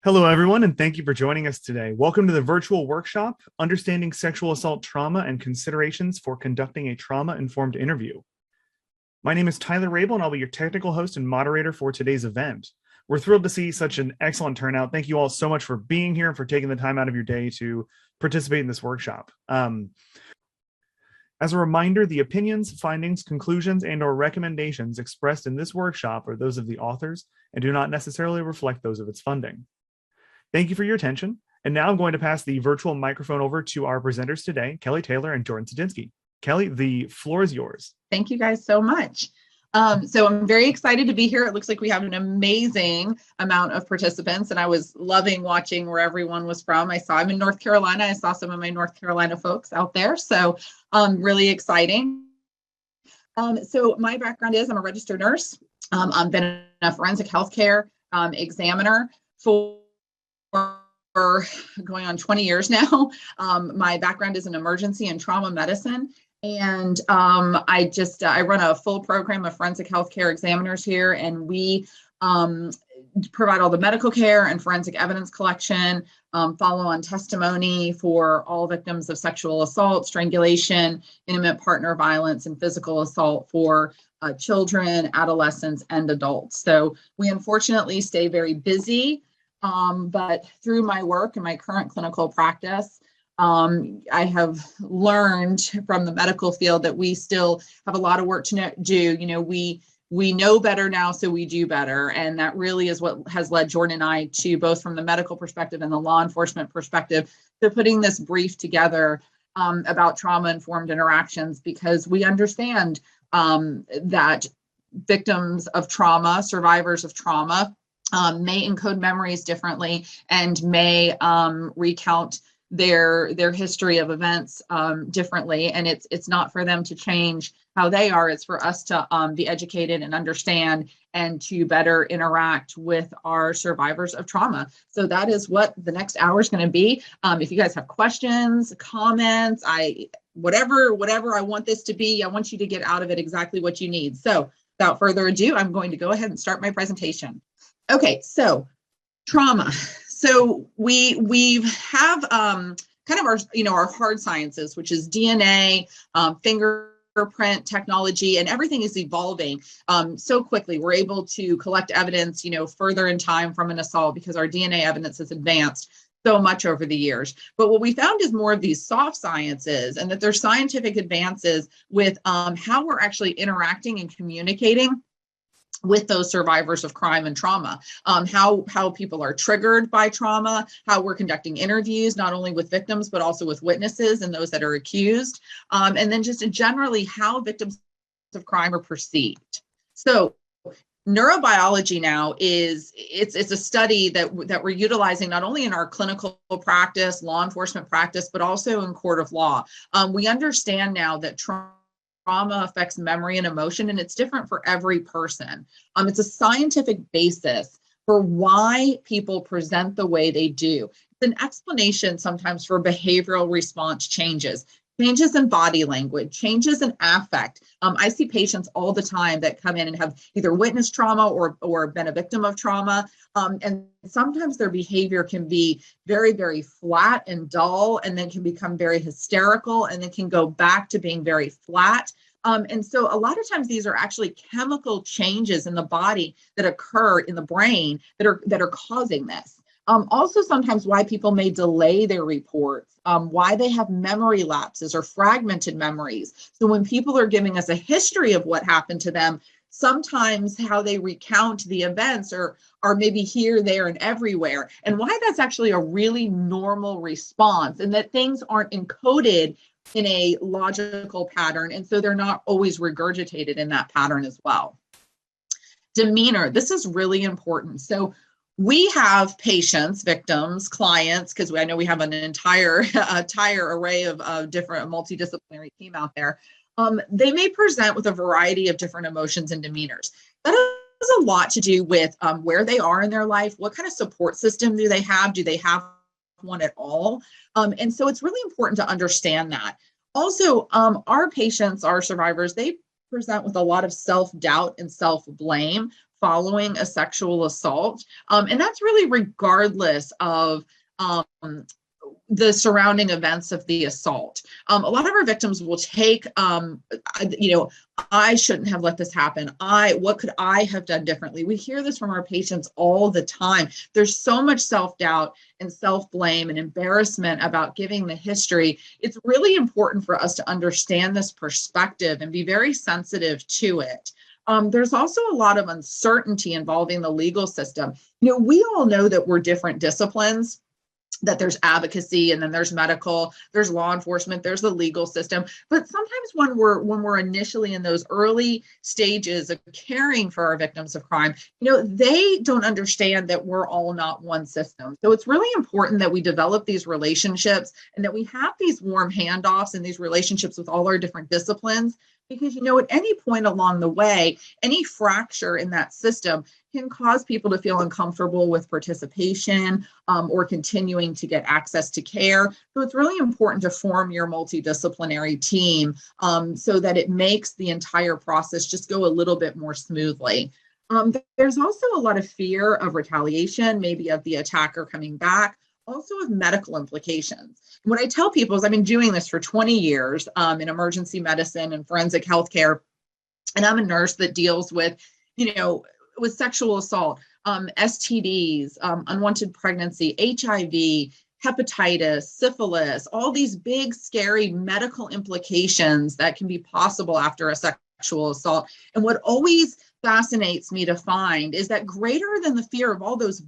Hello, everyone, and thank you for joining us today. Welcome to the virtual workshop, Understanding Sexual Assault Trauma and Considerations for Conducting a Trauma-Informed Interview. My name is Tyler Rabel, and I'll be your technical host and moderator for today's event. We're thrilled to see such an excellent turnout. Thank you all so much for being here and for taking the time out of your day to participate in this workshop. As a reminder, the opinions, findings, conclusions, and/or recommendations expressed in this workshop are those of the authors and do not necessarily reflect those of its funding. Thank you for your attention. And now I'm going to pass the virtual microphone over to our presenters today, Kelly Taylor and Jordan Sadinsky. Kelly, the floor is yours. Thank you guys so much. So I'm very excited to be here. It looks like we have an amazing amount of participants, and I was loving watching where everyone was from. I'm in North Carolina. I saw some of my North Carolina folks out there, so really exciting. So my background is I'm a registered nurse. I've been a forensic healthcare examiner for going on 20 years now. My background is in emergency and trauma medicine. And I run a full program of forensic healthcare examiners here, and we provide all the medical care and forensic evidence collection, follow-on testimony for all victims of sexual assault, strangulation, intimate partner violence, and physical assault for children, adolescents, and adults. So we unfortunately stay very busy. But through my work and my current clinical practice, I have learned from the medical field that we still have a lot of work to do. You know, we know better now, so we do better. And that really is what has led Jordan and I to, both from the medical perspective and the law enforcement perspective, to putting this brief together about trauma-informed interactions, because we understand that victims of trauma, survivors of trauma, may encode memories differently and may recount their history of events differently. And it's not for them to change how they are. It's for us to be educated and understand and to better interact with our survivors of trauma. So that is what the next hour is going to be. If you guys have questions, comments, whatever I want this to be, I want you to get out of it exactly what you need. So without further ado, I'm going to go ahead and start my presentation. Okay, so trauma. So we have kind of our hard sciences, which is DNA, fingerprint technology, and everything is evolving so quickly. We're able to collect evidence, further in time from an assault because our DNA evidence has advanced so much over the years. But what we found is more of these soft sciences, and that there's scientific advances with how we're actually interacting and communicating with those survivors of crime and trauma, how people are triggered by trauma, how we're conducting interviews, not only with victims, but also with witnesses and those that are accused, and then just generally how victims of crime are perceived. So neurobiology now it's a study that we're utilizing not only in our clinical practice, law enforcement practice, but also in court of law. We understand now that trauma affects memory and emotion, and it's different for every person. It's a scientific basis for why people present the way they do. It's an explanation sometimes for behavioral response changes in body language, changes in affect. I see patients all the time that come in and have either witnessed trauma or been a victim of trauma. And sometimes their behavior can be very, very flat and dull, and then can become very hysterical, and then can go back to being very flat. And so a lot of times these are actually chemical changes in the body that occur in the brain that are causing this. Also, sometimes why people may delay their reports, why they have memory lapses or fragmented memories. So when people are giving us a history of what happened to them, sometimes how they recount the events are maybe here, there, and everywhere. And why that's actually a really normal response, and that things aren't encoded in a logical pattern. And so they're not always regurgitated in that pattern as well. Demeanor, this is really important. So we have patients, victims, clients, because I know we have an entire array of different multidisciplinary team out there. They may present with a variety of different emotions and demeanors. That has a lot to do with where they are in their life, what kind of support system do they have? Do they have one at all? And so it's really important to understand that. Also, our patients, our survivors, they present with a lot of self-doubt and self-blame following a sexual assault. And that's really regardless of the surrounding events of the assault. A lot of our victims will take, I shouldn't have let this happen. What could I have done differently? We hear this from our patients all the time. There's so much self-doubt and self-blame and embarrassment about giving the history. It's really important for us to understand this perspective and be very sensitive to it. There's also a lot of uncertainty involving the legal system. We all know that we're different disciplines, that there's advocacy, and then there's medical, there's law enforcement, there's the legal system. But sometimes when we're initially in those early stages of caring for our victims of crime, they don't understand that we're all not one system. So it's really important that we develop these relationships and that we have these warm handoffs and these relationships with all our different disciplines. Because, at any point along the way, any fracture in that system can cause people to feel uncomfortable with participation or continuing to get access to care. So it's really important to form your multidisciplinary team so that it makes the entire process just go a little bit more smoothly. There's also a lot of fear of retaliation, maybe of the attacker coming back, also of medical implications. What I tell people is I've been doing this for 20 years in emergency medicine and forensic healthcare, and I'm a nurse that deals with, with sexual assault, STDs, unwanted pregnancy, HIV, hepatitis, syphilis, all these big, scary medical implications that can be possible after a sexual assault. And what always fascinates me to find is that greater than the fear of all those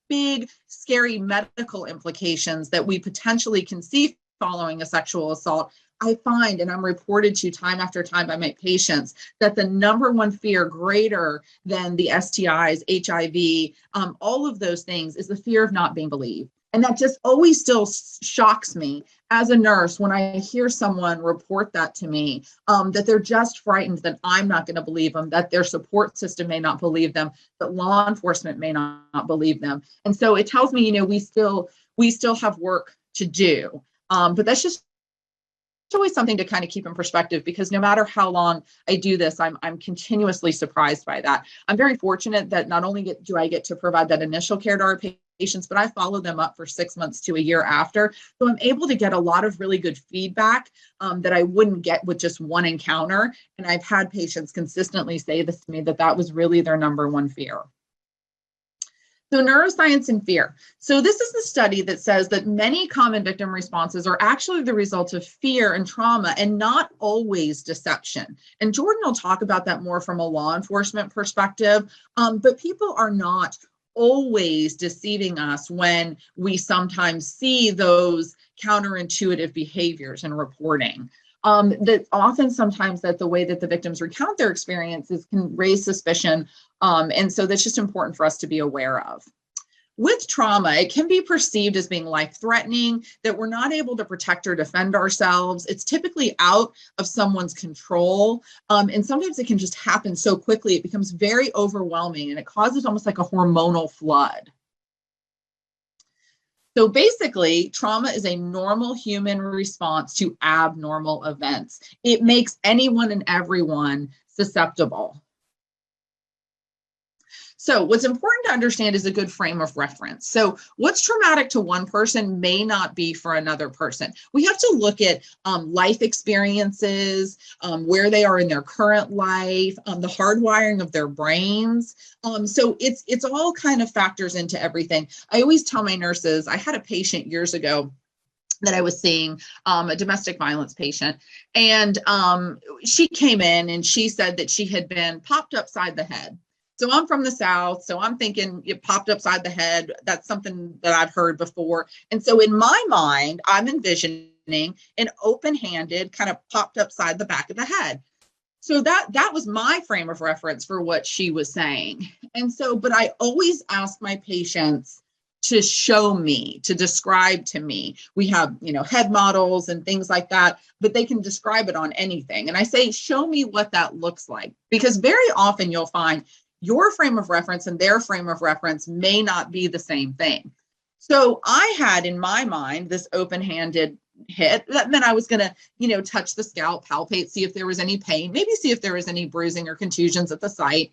big, scary medical implications that we potentially can see following a sexual assault, I find, and I'm reported to time after time by my patients, that the number one fear greater than the STIs, HIV, all of those things is the fear of not being believed. And that just always still shocks me as a nurse when I hear someone report that to me, that they're just frightened that I'm not going to believe them, that their support system may not believe them, that law enforcement may not believe them. And so it tells me, we still have work to do. But that's just always something to kind of keep in perspective, because no matter how long I do this, I'm continuously surprised by that. I'm very fortunate that not only do I get to provide that initial care to our patients, but I follow them up for 6 months to a year after. So I'm able to get a lot of really good feedback that I wouldn't get with just one encounter. And I've had patients consistently say this to me, that was really their number one fear. So neuroscience and fear. So this is the study that says that many common victim responses are actually the result of fear and trauma and not always deception. And Jordan will talk about that more from a law enforcement perspective, but people are not always deceiving us when we sometimes see those counterintuitive behaviors in reporting. That often sometimes that the way that the victims recount their experiences can raise suspicion. And so that's just important for us to be aware of. With trauma, it can be perceived as being life-threatening, that we're not able to protect or defend ourselves. It's typically out of someone's control. And sometimes it can just happen so quickly, it becomes very overwhelming and it causes almost like a hormonal flood. So basically, trauma is a normal human response to abnormal events. It makes anyone and everyone susceptible. So what's important to understand is a good frame of reference. So what's traumatic to one person may not be for another person. We have to look at life experiences, where they are in their current life, the hardwiring of their brains. So it's all kind of factors into everything. I always tell my nurses, I had a patient years ago that I was seeing, a domestic violence patient, and she came in and she said that she had been popped upside the head. So I'm from the South, so I'm thinking it popped upside the head. That's something that I've heard before. And so in my mind, I'm envisioning an open-handed kind of popped upside the back of the head. So that was my frame of reference for what she was saying. And so, but I always ask my patients to show me, to describe to me. We have, head models and things like that, but they can describe it on anything. And I say, show me what that looks like, because very often you'll find your frame of reference and their frame of reference may not be the same thing. So I had in my mind this open-handed hit. That meant I was going to, touch the scalp, palpate, see if there was any pain, maybe see if there was any bruising or contusions at the site.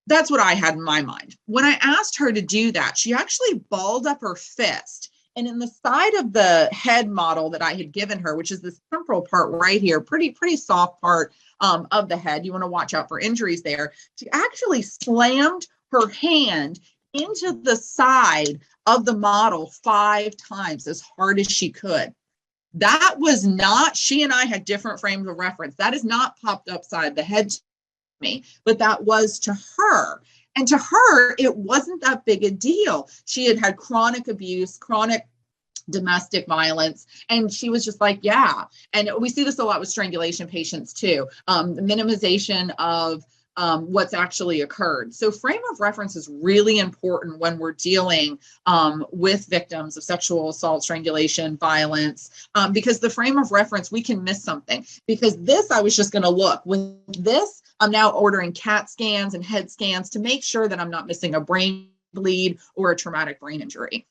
That's what I had in my mind. When I asked her to do that, she actually balled up her fist. And in the side of the head model that I had given her, which is this temporal part right here, pretty soft part of the head, you want to watch out for injuries there. She actually slammed her hand into the side of the model 5 times as hard as she could. That was not, she and I had different frames of reference. That is not popped upside the head to me, but that was to her. And to her, it wasn't that big a deal. She had had chronic abuse, chronic domestic violence, and she was just like, yeah. And we see this a lot with strangulation patients too, the minimization of what's actually occurred. So frame of reference is really important when we're dealing with victims of sexual assault, strangulation, violence, because the frame of reference, we can miss something. Because this, I was just going to look. With this, I'm now ordering CAT scans and head scans to make sure that I'm not missing a brain bleed or a traumatic brain injury.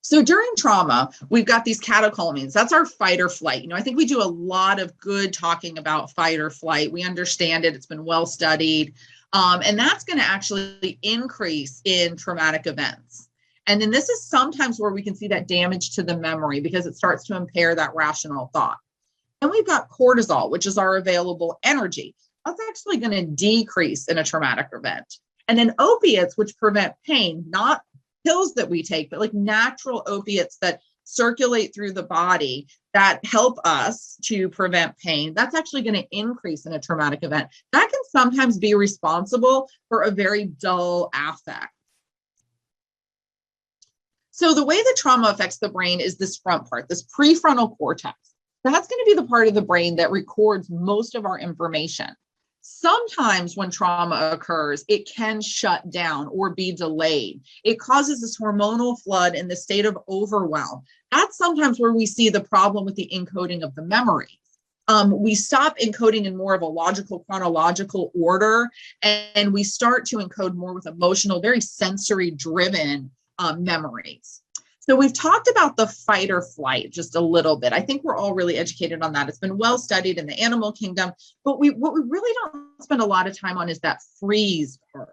So during trauma, we've got these catecholamines. That's our fight or flight. I think we do a lot of good talking about fight or flight. We understand it. It's been well studied. And that's going to actually increase in traumatic events. And then this is sometimes where we can see that damage to the memory because it starts to impair that rational thought. And we've got cortisol, which is our available energy. That's actually going to decrease in a traumatic event. And then opiates, which prevent pain, not pills that we take, but like natural opiates that circulate through the body that help us to prevent pain, that's actually going to increase in a traumatic event. That can sometimes be responsible for a very dull affect. So the way that trauma affects the brain is this front part, this prefrontal cortex. That's going to be the part of the brain that records most of our information. Sometimes when trauma occurs, it can shut down or be delayed. It causes this hormonal flood in the state of overwhelm. That's sometimes where we see the problem with the encoding of the memory. We stop encoding in more of a logical, chronological order, and we start to encode more with emotional, very sensory-driven memories. So we've talked about the fight or flight just a little bit. I think we're all really educated on that. It's been well studied in the animal kingdom, but what we really don't spend a lot of time on is that freeze part.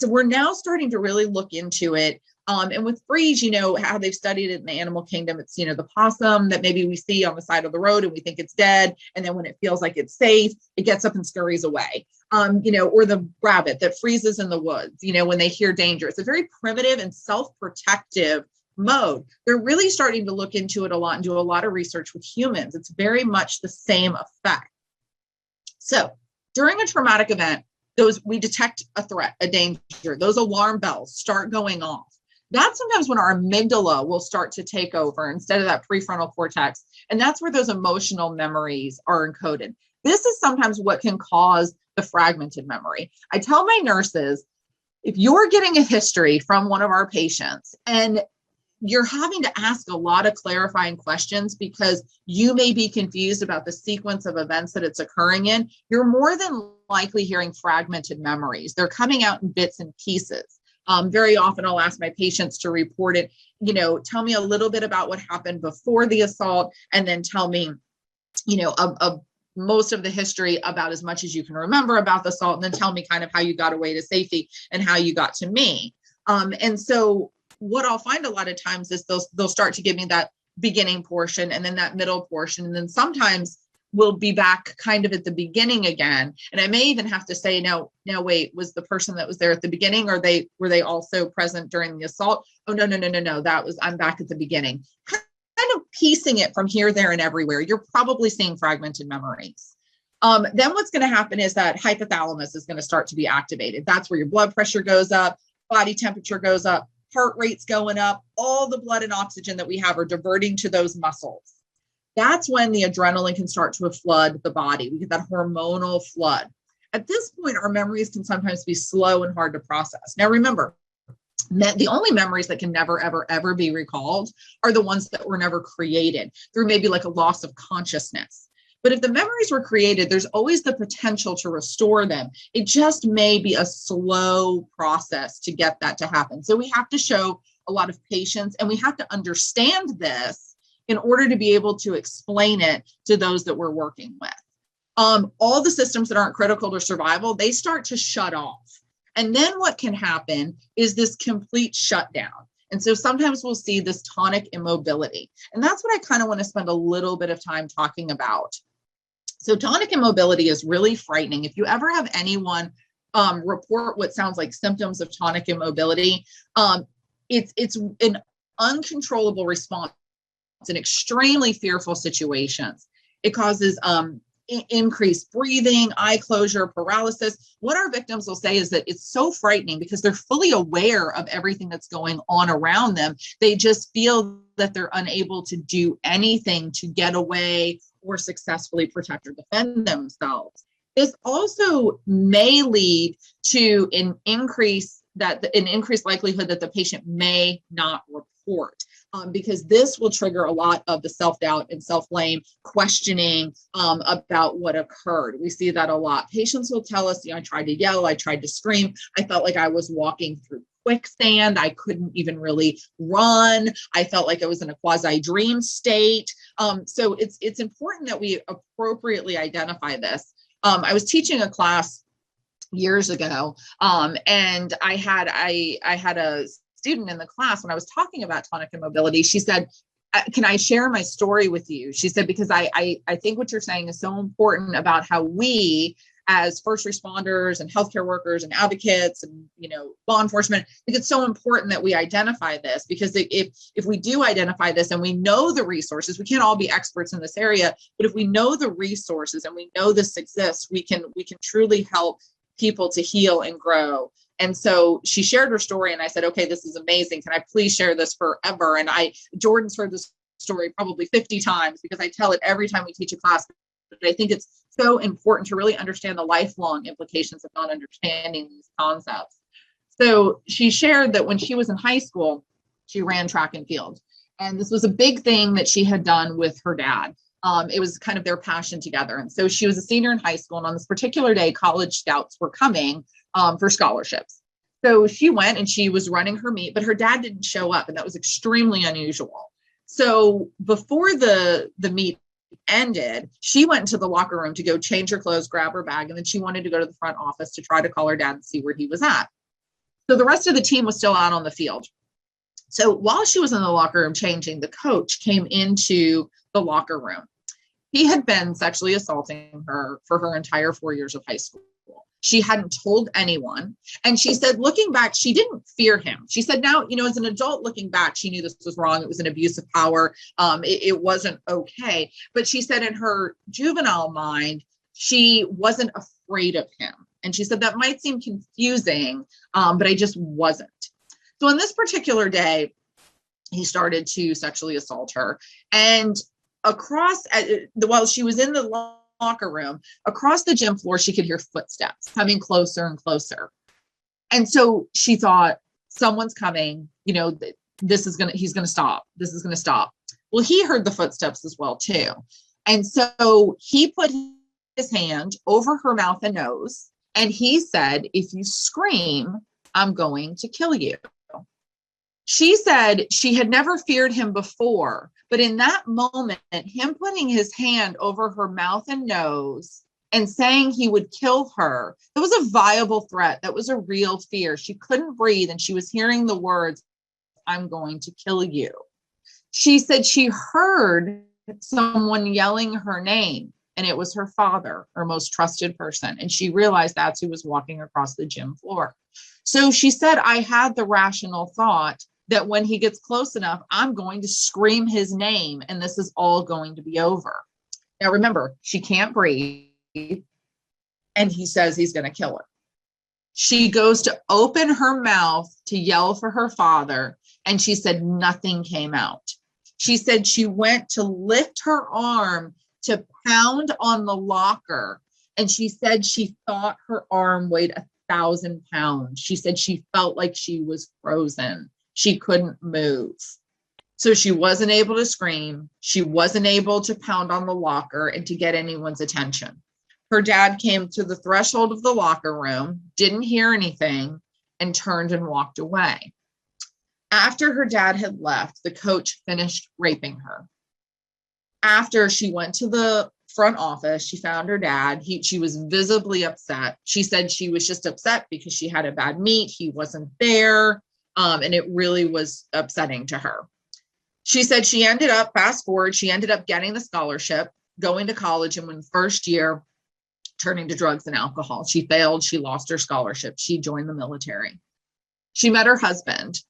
We're now starting to really look into it. And with freeze, how they've studied it in the animal kingdom, it's, the possum that maybe we see on the side of the road and we think it's dead. And then when it feels like it's safe, it gets up and scurries away. Or the rabbit that freezes in the woods, when they hear danger. It's a very primitive and self-protective mode. They're really starting to look into it a lot and do a lot of research with humans. It's very much the same effect. So during a traumatic event, we detect a threat, a danger. Those alarm bells start going off. That's sometimes when our amygdala will start to take over instead of that prefrontal cortex. And that's where those emotional memories are encoded. This is sometimes what can cause the fragmented memory. I tell my nurses, if you're getting a history from one of our patients and you're having to ask a lot of clarifying questions because you may be confused about the sequence of events that it's occurring in, you're more than likely hearing fragmented memories. They're coming out in bits and pieces. Very often I'll ask my patients to report it, tell me a little bit about what happened before the assault, and then tell me, most of the history about as much as you can remember about the assault, and then tell me kind of how you got away to safety and how you got to me. And so what I'll find a lot of times is they'll start to give me that beginning portion and then that middle portion. And then sometimes we'll be back kind of at the beginning again. And I may even have to say, no, wait, was the person that was there at the beginning, or were they also present during the assault? Oh, no, I'm back at the beginning. Kind of piecing it from here, there, and everywhere. You're probably seeing fragmented memories. Then what's going to happen is that hypothalamus is going to start to be activated. That's where your blood pressure goes up, body temperature goes up, heart rate's going up, all the blood and oxygen that we have are diverting to those muscles. That's when the adrenaline can start to flood the body. We get that hormonal flood. At this point, our memories can sometimes be slow and hard to process. Now, remember, the only memories that can never, ever, ever be recalled are the ones that were never created through maybe like a loss of consciousness. But if the memories were created, there's always the potential to restore them. It just may be a slow process to get that to happen. So we have to show a lot of patience, and we have to understand this in order to be able to explain it to those that we're working with. all the systems that aren't critical to survival, they start to shut off. And then what can happen is this complete shutdown. And so sometimes we'll see this tonic immobility. And that's what I kind of want to spend a little bit of time talking about. So tonic immobility is really frightening. If you ever have anyone report what sounds like symptoms of tonic immobility, it's an uncontrollable response in extremely fearful situations. It causes increased breathing, eye closure, paralysis. What our victims will say is that it's so frightening because they're fully aware of everything that's going on around them. They just feel that they're unable to do anything to get away or successfully protect or defend themselves. This also may lead to an increased likelihood that the patient may not report. Because this will trigger a lot of the self-doubt and self-blame, questioning about what occurred. We see that a lot. Patients will tell us, I tried to yell, I tried to scream, I felt like I was walking through quicksand, I couldn't even really run, I felt like I was in a quasi-dream state. So it's important that we appropriately identify this. I was teaching a class years ago, and I had a student in the class. When I was talking about tonic immobility, she said, can I share my story with you? She said, because I think what you're saying is so important about how we as first responders and healthcare workers and advocates and, law enforcement, I think it's so important that we identify this, because if we do identify this and we know the resources, we can't all be experts in this area, but if we know the resources and we know this exists, we can truly help people to heal and grow. And so she shared her story and I said, okay, this is amazing. Can I please share this forever? And Jordan's heard this story probably 50 times because I tell it every time we teach a class. But I think it's so important to really understand the lifelong implications of not understanding these concepts. So she shared that when she was in high school, she ran track and field. And this was a big thing that she had done with her dad. It was kind of their passion together. And so she was a senior in high school. And on this particular day, college scouts were coming for scholarships. So she went and she was running her meet, but her dad didn't show up. And that was extremely unusual. So before the meet ended, she went into the locker room to go change her clothes, grab her bag, and then she wanted to go to the front office to try to call her dad and see where he was at. So the rest of the team was still out on the field. So while she was in the locker room changing, the coach came into the locker room. He had been sexually assaulting her for her entire 4 years of high school. She hadn't told anyone. And she said, looking back, she didn't fear him. She said, now, as an adult looking back, she knew this was wrong. It was an abuse of power. It wasn't okay. But she said in her juvenile mind, she wasn't afraid of him. And she said, that might seem confusing, but I just wasn't. So on this particular day, he started to sexually assault her. And while she was in the locker room, across the gym floor, she could hear footsteps coming closer and closer. And so she thought, someone's coming, he's going to stop. This is going to stop. Well, he heard the footsteps as well, too. And so he put his hand over her mouth and nose, and he said, if you scream, I'm going to kill you. She said she had never feared him before, but in that moment, him putting his hand over her mouth and nose and saying he would kill her, it was a viable threat. That was a real fear. She couldn't breathe, and she was hearing the words, I'm going to kill you. She said she heard someone yelling her name, and it was her father, her most trusted person. And she realized that's who was walking across the gym floor. So she said, I had the rational thought that when he gets close enough, I'm going to scream his name and this is all going to be over. Now, remember, she can't breathe and he says he's going to kill her. She goes to open her mouth to yell for her father, and she said nothing came out. She said she went to lift her arm to pound on the locker, and she said she thought her arm weighed 1,000 pounds. She said she felt like she was frozen. She couldn't move. So she wasn't able to scream. She wasn't able to pound on the locker and to get anyone's attention. Her dad came to the threshold of the locker room, didn't hear anything, and turned and walked away. After her dad had left, the coach finished raping her. After she went to the front office. She found her dad. She was visibly upset. She said she was just upset because she had a bad meet. He wasn't there. And it really was upsetting to her. She said she ended up, fast forward, she ended up getting the scholarship, going to college, and when first year, turning to drugs and alcohol. She failed. She lost her scholarship. She joined the military. She met her husband.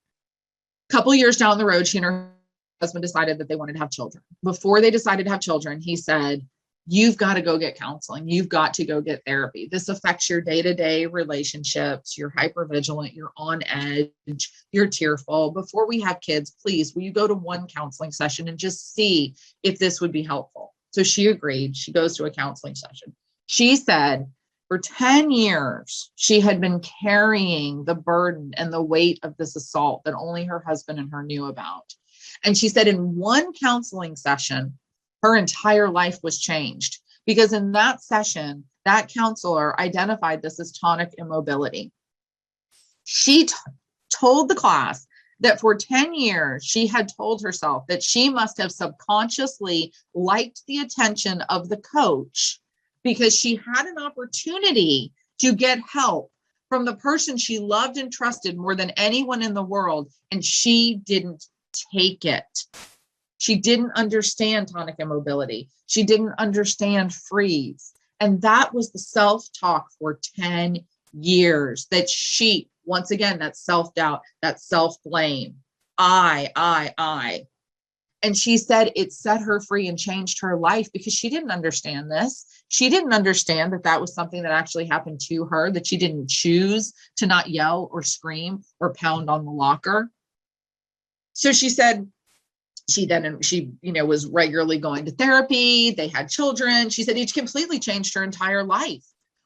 A couple years down the road, she and her husband decided that they wanted to have children. Before they decided to have children, he said, you've got to go get counseling. You've got to go get therapy. This affects your day-to-day relationships. You're hypervigilant. You're on edge. You're tearful. Before we have kids, please, will you go to one counseling session and just see if this would be helpful? So she agreed. She goes to a counseling session. She said for 10 years, she had been carrying the burden and the weight of this assault that only her husband and her knew about. And she said in one counseling session, her entire life was changed because in that session, that counselor identified this as tonic immobility. She told the class that for 10 years, she had told herself that she must have subconsciously liked the attention of the coach because she had an opportunity to get help from the person she loved and trusted more than anyone in the world, and she didn't take it. She didn't understand tonic immobility. She didn't understand freeze. And that was the self-talk for 10 years that she, once again, that self-doubt, that self-blame, I. And she said it set her free and changed her life because she didn't understand this. She didn't understand that that was something that actually happened to her, that she didn't choose to not yell or scream or pound on the locker. So she said, she was regularly going to therapy. They had children. She said it completely changed her entire life.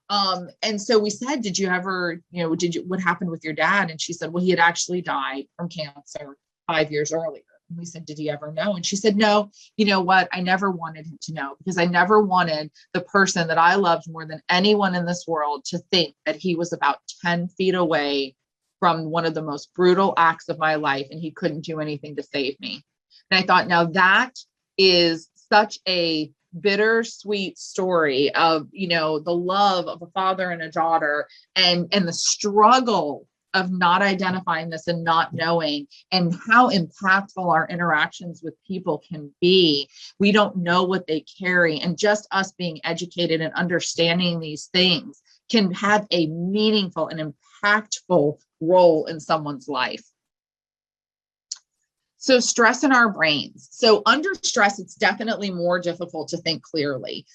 And so we said, did you ever, what happened with your dad? And she said, well, he had actually died from cancer 5 years earlier. And we said, did he ever know? And she said, no, you know what? I never wanted him to know because I never wanted the person that I loved more than anyone in this world to think that he was about 10 feet away from one of the most brutal acts of my life and he couldn't do anything to save me. And I thought, now that is such a bittersweet story of, the love of a father and a daughter and the struggle of not identifying this and not knowing and how impactful our interactions with people can be. We don't know what they carry. And just us being educated and understanding these things can have a meaningful and impactful role in someone's life. So stress in our brains. So under stress, it's definitely more difficult to think clearly.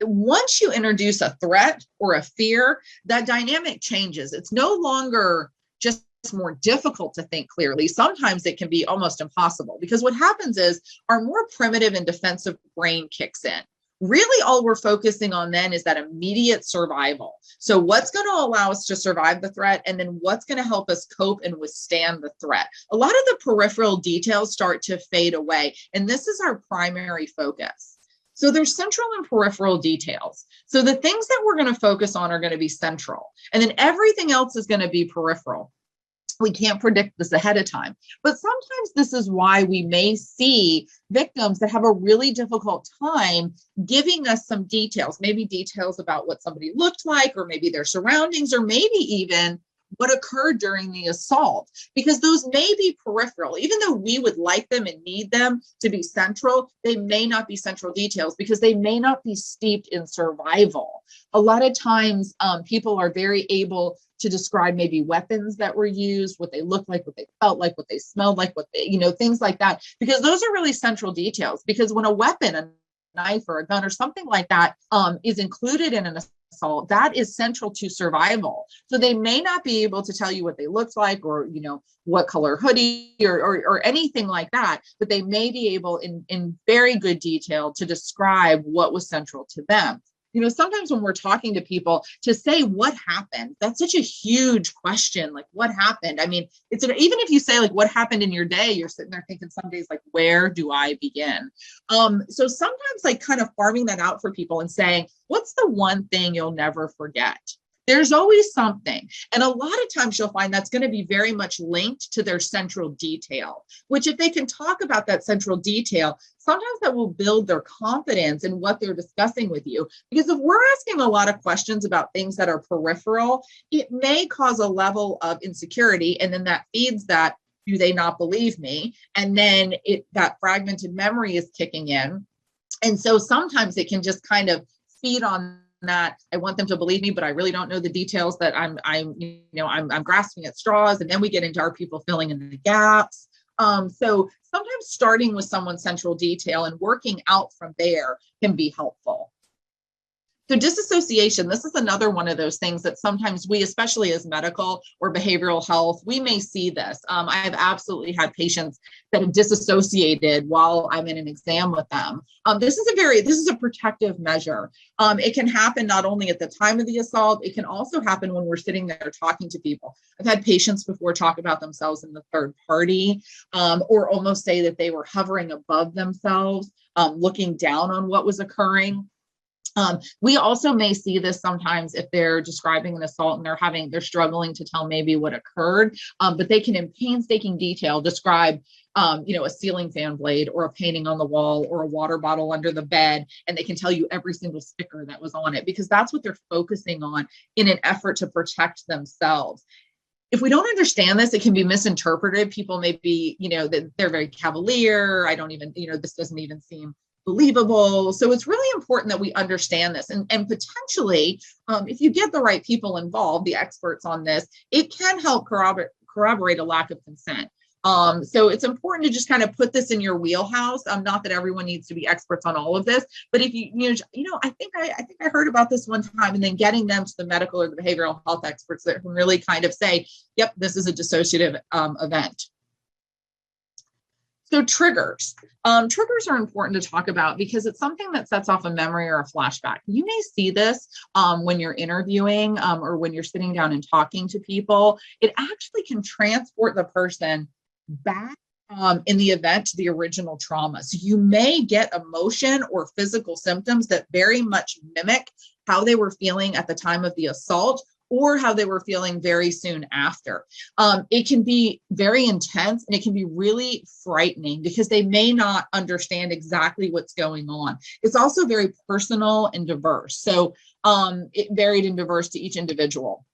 Once you introduce a threat or a fear, that dynamic changes. It's no longer just more difficult to think clearly. Sometimes it can be almost impossible because what happens is our more primitive and defensive brain kicks in. Really, all we're focusing on then is that immediate survival. So what's going to allow us to survive the threat, and then what's going to help us cope and withstand the threat? A lot of the peripheral details start to fade away, and this is our primary focus. So there's central and peripheral details. So the things that we're going to focus on are going to be central, and then everything else is going to be peripheral. We can't predict this ahead of time, but sometimes this is why we may see victims that have a really difficult time giving us some details, maybe details about what somebody looked like, or maybe their surroundings, or maybe even what occurred during the assault, because those may be peripheral. Even though we would like them and need them to be central, they may not be central details because they may not be steeped in survival. A lot of times people are very able to describe maybe weapons that were used, what they looked like, what they felt like, what they smelled like, what they, things like that, because those are really central details. Because when a weapon, a knife or a gun or something like that is included in an assault, that is central to survival. So they may not be able to tell you what they looked like or, what color hoodie or anything like that, but they may be able in very good detail to describe what was central to them. Sometimes when we're talking to people to say what happened, that's such a huge question. Like, what happened? I mean, even if you say like, what happened in your day, you're sitting there thinking some days like, where do I begin? So sometimes like kind of farming that out for people and saying, what's the one thing you'll never forget? There's always something. And a lot of times you'll find that's going to be very much linked to their central detail, which if they can talk about that central detail, sometimes that will build their confidence in what they're discussing with you. Because if we're asking a lot of questions about things that are peripheral, it may cause a level of insecurity. And then that feeds that, do they not believe me? And then that fragmented memory is kicking in. And so sometimes it can just kind of feed on that. I want them to believe me, but I really don't know the details, that I'm grasping at straws. And then we get into our people filling in the gaps. So sometimes starting with someone's central detail and working out from there can be helpful. So disassociation, this is another one of those things that sometimes we, especially as medical or behavioral health, we may see this. I've absolutely had patients that have disassociated while I'm in an exam with them. This is a protective measure. It can happen not only at the time of the assault, it can also happen when we're sitting there talking to people. I've had patients before talk about themselves in the third party, or almost say that they were hovering above themselves, looking down on what was occurring. We also may see this sometimes if they're describing an assault and they're struggling to tell maybe what occurred, but they can in painstaking detail describe, a ceiling fan blade or a painting on the wall or a water bottle under the bed. And they can tell you every single sticker that was on it, because that's what they're focusing on in an effort to protect themselves. If we don't understand this, it can be misinterpreted. People may be, that they're very cavalier. This doesn't even seem believable. So it's really important that we understand this. And potentially, if you get the right people involved, the experts on this, it can help corroborate a lack of consent. So it's important to just kind of put this in your wheelhouse. Not that everyone needs to be experts on all of this, but if I think I heard about this one time, and then getting them to the medical or the behavioral health experts that can really kind of say, yep, this is a dissociative event. So triggers. Triggers are important to talk about because it's something that sets off a memory or a flashback. You may see this when you're interviewing or when you're sitting down and talking to people. It actually can transport the person back in the event to the original trauma. So you may get emotion or physical symptoms that very much mimic how they were feeling at the time of the assault, or how they were feeling very soon after. It can be very intense, and it can be really frightening because they may not understand exactly what's going on. It's also very personal and diverse. So it varied and diverse to each individual.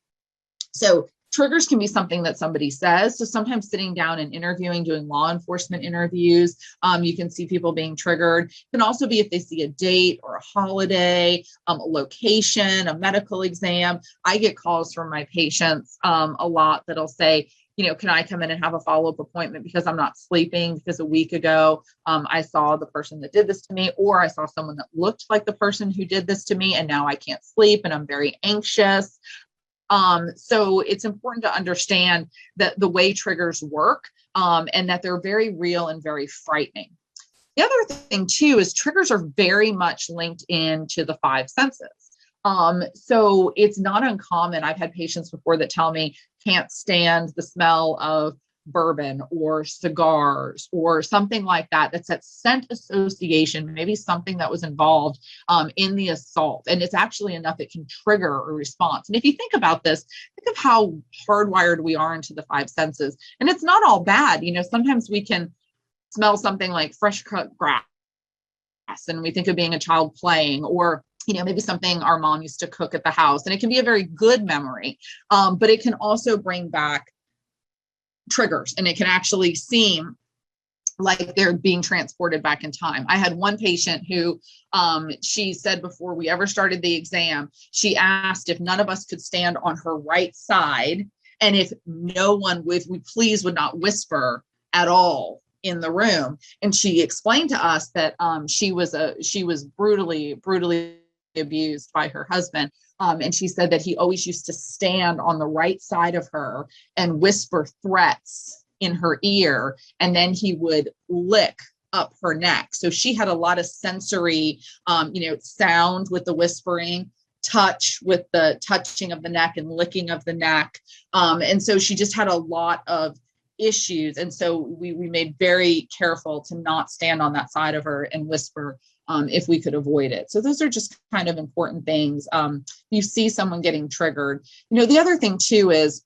So triggers can be something that somebody says. So sometimes sitting down and interviewing, doing law enforcement interviews, you can see people being triggered. It can also be if they see a date or a holiday, a location, a medical exam. I get calls from my patients a lot that'll say, can I come in and have a follow-up appointment because I'm not sleeping because a week ago I saw the person that did this to me, or I saw someone that looked like the person who did this to me, and now I can't sleep and I'm very anxious. So it's important to understand that the way triggers work, and that they're very real and very frightening. The other thing too is triggers are very much linked into the five senses. So it's not uncommon. I've had patients before that tell me can't stand the smell of bourbon or cigars or something like that. That's that scent association, maybe something that was involved in the assault. And it's actually enough it can trigger a response. And if you think about this, think of how hardwired we are into the five senses. And it's not all bad. Sometimes we can smell something like fresh cut grass and we think of being a child playing, or maybe something our mom used to cook at the house. And it can be a very good memory, but it can also bring back triggers, and it can actually seem like they're being transported back in time. I had one patient who she said before we ever started the exam, she asked if none of us could stand on her right side, and if no one would not whisper at all in the room. And she explained to us that she was brutally abused by her husband. And she said that he always used to stand on the right side of her and whisper threats in her ear, and then he would lick up her neck. So she had a lot of sensory, sound with the whispering, touch with the touching of the neck and licking of the neck. And so she just had a lot of issues. And so we made very careful to not stand on that side of her and whisper if we could avoid it. So those are just kind of important things. You see someone getting triggered. The other thing too is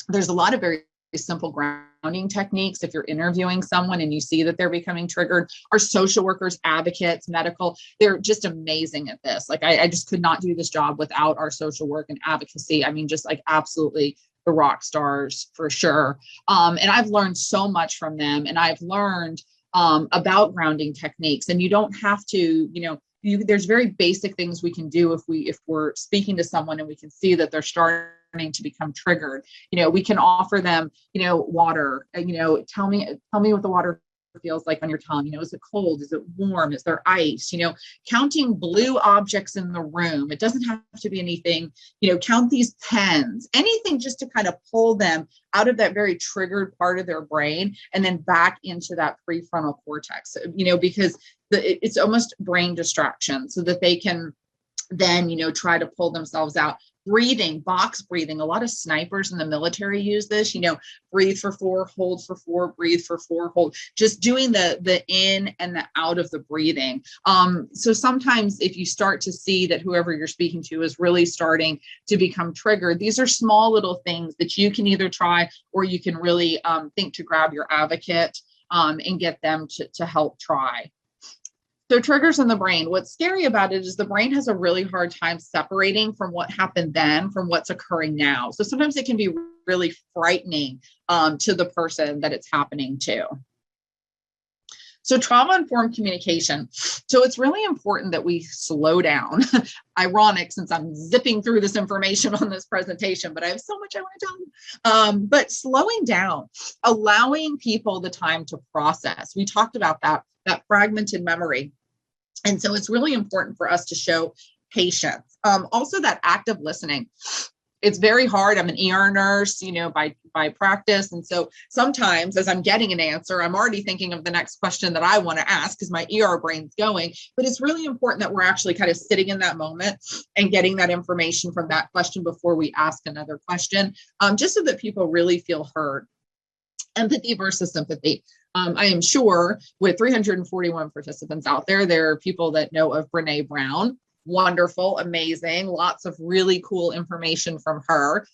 there's a lot of very simple grounding techniques. If you're interviewing someone and you see that they're becoming triggered, our social workers, advocates, medical, they're just amazing at this. Like I just could not do this job without our social work and advocacy. I mean, just like absolutely the rock stars for sure. And I've learned so much from them, and I've learned about grounding techniques. And you don't have to, there's very basic things we can do if we're speaking to someone and we can see that they're starting to become triggered. We can offer them, water. Tell me what the water feels like on your tongue. Is it cold? Is it warm? Is there ice? Counting blue objects in the room. It doesn't have to be anything. Count these pens. Anything just to kind of pull them out of that very triggered part of their brain and then back into that prefrontal cortex. Because it's almost brain distraction, so that they can then try to pull themselves out. Breathing, box breathing. A lot of snipers in the military use this, breathe for 4, hold for 4, breathe for 4, hold. Just doing the in and the out of the breathing. So sometimes if you start to see that whoever you're speaking to is really starting to become triggered, these are small little things that you can either try, or you can really think to grab your advocate and get them to help try. So triggers in the brain. What's scary about it is the brain has a really hard time separating from what happened then from what's occurring now. So sometimes it can be really frightening to the person that it's happening to. So trauma-informed communication. So it's really important that we slow down. Ironic, since I'm zipping through this information on this presentation, but I have so much I want to tell you. But slowing down, allowing people the time to process. We talked about that fragmented memory. And so it's really important for us to show patience. Also that active listening. It's very hard. I'm an ER nurse, by practice. And so sometimes as I'm getting an answer, I'm already thinking of the next question that I want to ask because my ER brain's going. But it's really important that we're actually kind of sitting in that moment and getting that information from that question before we ask another question, just so that people really feel heard. Empathy versus sympathy. I am sure with 341 participants out there, there are people that know of Brene Brown. Wonderful, amazing, lots of really cool information from her.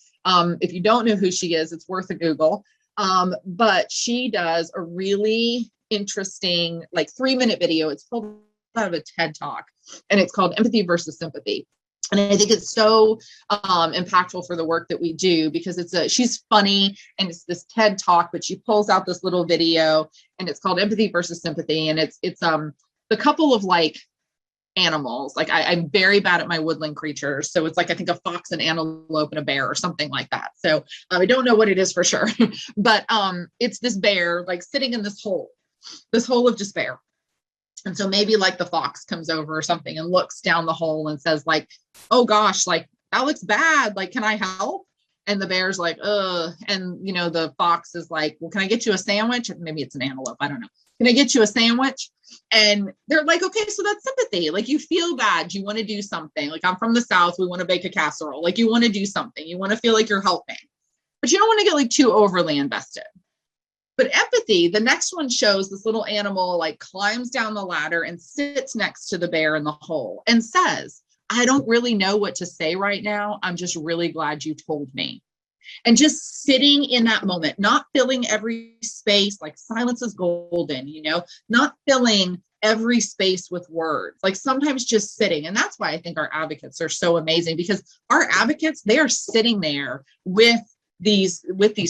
If you don't know who she is, it's worth a Google. But she does a really interesting, 3-minute video. It's pulled out of a TED Talk, and it's called Empathy versus Sympathy. And I think it's so impactful for the work that we do because she's funny and it's this TED Talk, but she pulls out this little video and it's called Empathy versus Sympathy. And it's the couple of animals. I'm very bad at my woodland creatures. So it's I think a fox, an antelope, and a bear or something like that. So I don't know what it is for sure, but it's this bear sitting in this hole of despair. And so maybe the fox comes over or something and looks down the hole and says oh gosh, that looks bad. Can I help? And the bear's ugh. And, the fox is well, can I get you a sandwich? Maybe it's an antelope. I don't know. Can I get you a sandwich? And they're okay, so that's sympathy. You feel bad. You want to do something. I'm from the South. We want to bake a casserole. You want to do something. You want to feel you're helping, but you don't want to get too overly invested. But empathy, the next one shows this little animal climbs down the ladder and sits next to the bear in the hole and says, I don't really know what to say right now. I'm just really glad you told me. And just sitting in that moment, not filling every space, silence is golden, not filling every space with words, sometimes just sitting. And that's why I think our advocates are so amazing, because our advocates, they are sitting there with these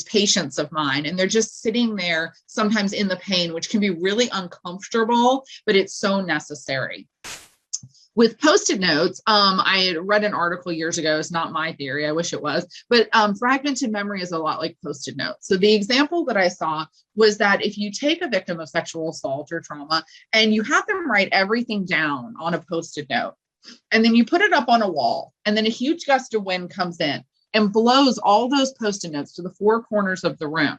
patients of mine, and they're just sitting there sometimes in the pain, which can be really uncomfortable, but it's so necessary. With Post-it notes, I had read an article years ago. It's not my theory. I wish it was, but fragmented memory is a lot like Post-it notes. So the example that I saw was that if you take a victim of sexual assault or trauma and you have them write everything down on a Post-it note, and then you put it up on a wall, and then a huge gust of wind comes in and blows all those Post-it notes to the 4 corners of the room.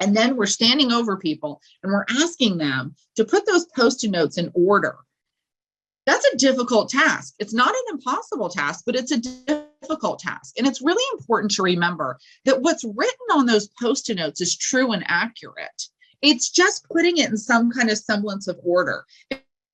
And then we're standing over people and we're asking them to put those Post-it notes in order. That's a difficult task. It's not an impossible task, but it's a difficult task. And it's really important to remember that what's written on those Post-it notes is true and accurate. It's just putting it in some kind of semblance of order.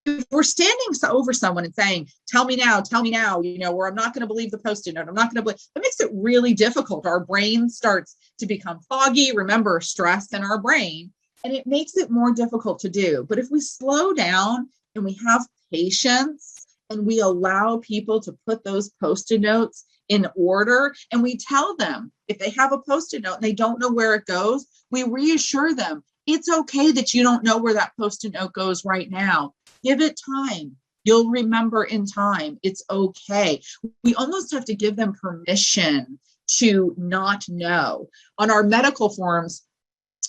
if we're standing over someone and saying, tell me now, or I'm not going to believe the Post-it note, I'm not going to believe, it makes it really difficult. Our brain starts to become foggy. Remember, stress in our brain, and it makes it more difficult to do. But if we slow down and we have patience and we allow people to put those Post-it notes in order, and we tell them if they have a Post-it note and they don't know where it goes, we reassure them, it's okay that you don't know where that Post-it note goes right now. Give it time. You'll remember in time. It's okay. We almost have to give them permission to not know. On our medical forms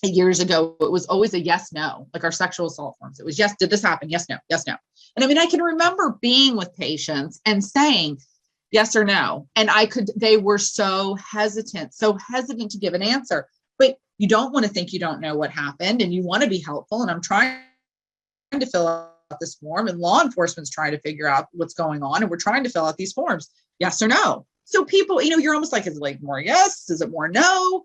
years ago, it was always a yes, no, like our sexual assault forms. It was yes, did this happen? Yes, no, yes, no. And I mean, I can remember being with patients and saying yes or no. And they were so hesitant to give an answer. But you don't want to think you don't know what happened, and you want to be helpful. And I'm trying to fill out this form, and law enforcement's trying to figure out what's going on, and we're trying to fill out these forms, yes or no. So people, you're almost like, is it like more yes? Is it more no?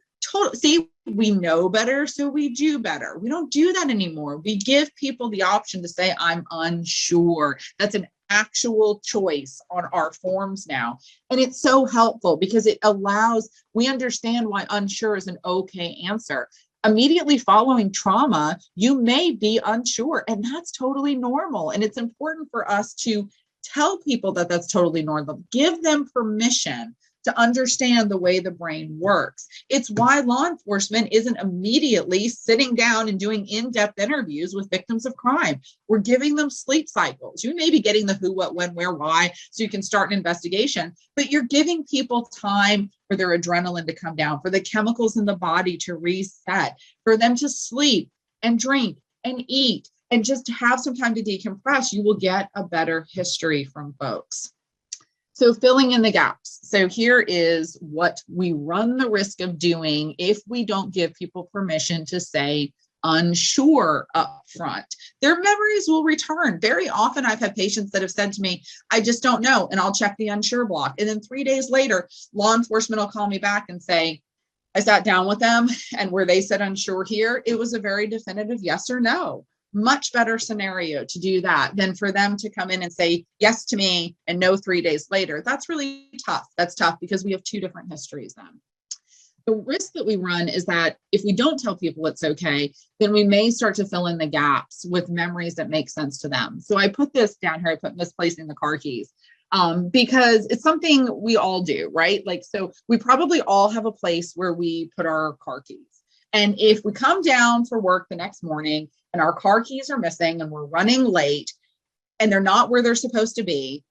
See, we know better, so we do better. We don't do that anymore. We give people the option to say, I'm unsure. That's an actual choice on our forms now. And it's so helpful because it allows, we understand why unsure is an okay answer. Immediately following trauma, you may be unsure, and that's totally normal. And it's important for us to tell people that that's totally normal. Give them permission to understand the way the brain works. It's why law enforcement isn't immediately sitting down and doing in-depth interviews with victims of crime. We're giving them sleep cycles. You may be getting the who, what, when, where, why, so you can start an investigation, but you're giving people time for their adrenaline to come down, for the chemicals in the body to reset, for them to sleep and drink and eat and just have some time to decompress. You will get a better history from folks. So filling in the gaps. So here is what we run the risk of doing if we don't give people permission to say unsure up front. Their memories will return. Very often I've had patients that have said to me, I just don't know, and I'll check the unsure block. And then 3 days later, law enforcement will call me back and say, I sat down with them, and where they said unsure here, it was a very definitive yes or no. Much better scenario to do that than for them to come in and say yes to me and no 3 days later. That's really tough. That's tough because we have two different histories then. The risk that we run is that if we don't tell people it's okay, then we may start to fill in the gaps with memories that make sense to them. So I put this down here, I put misplacing the car keys. Because it's something we all do, right? Like, so we probably all have a place where we put our car keys. And if we come down for work the next morning and our car keys are missing and we're running late and they're not where they're supposed to be,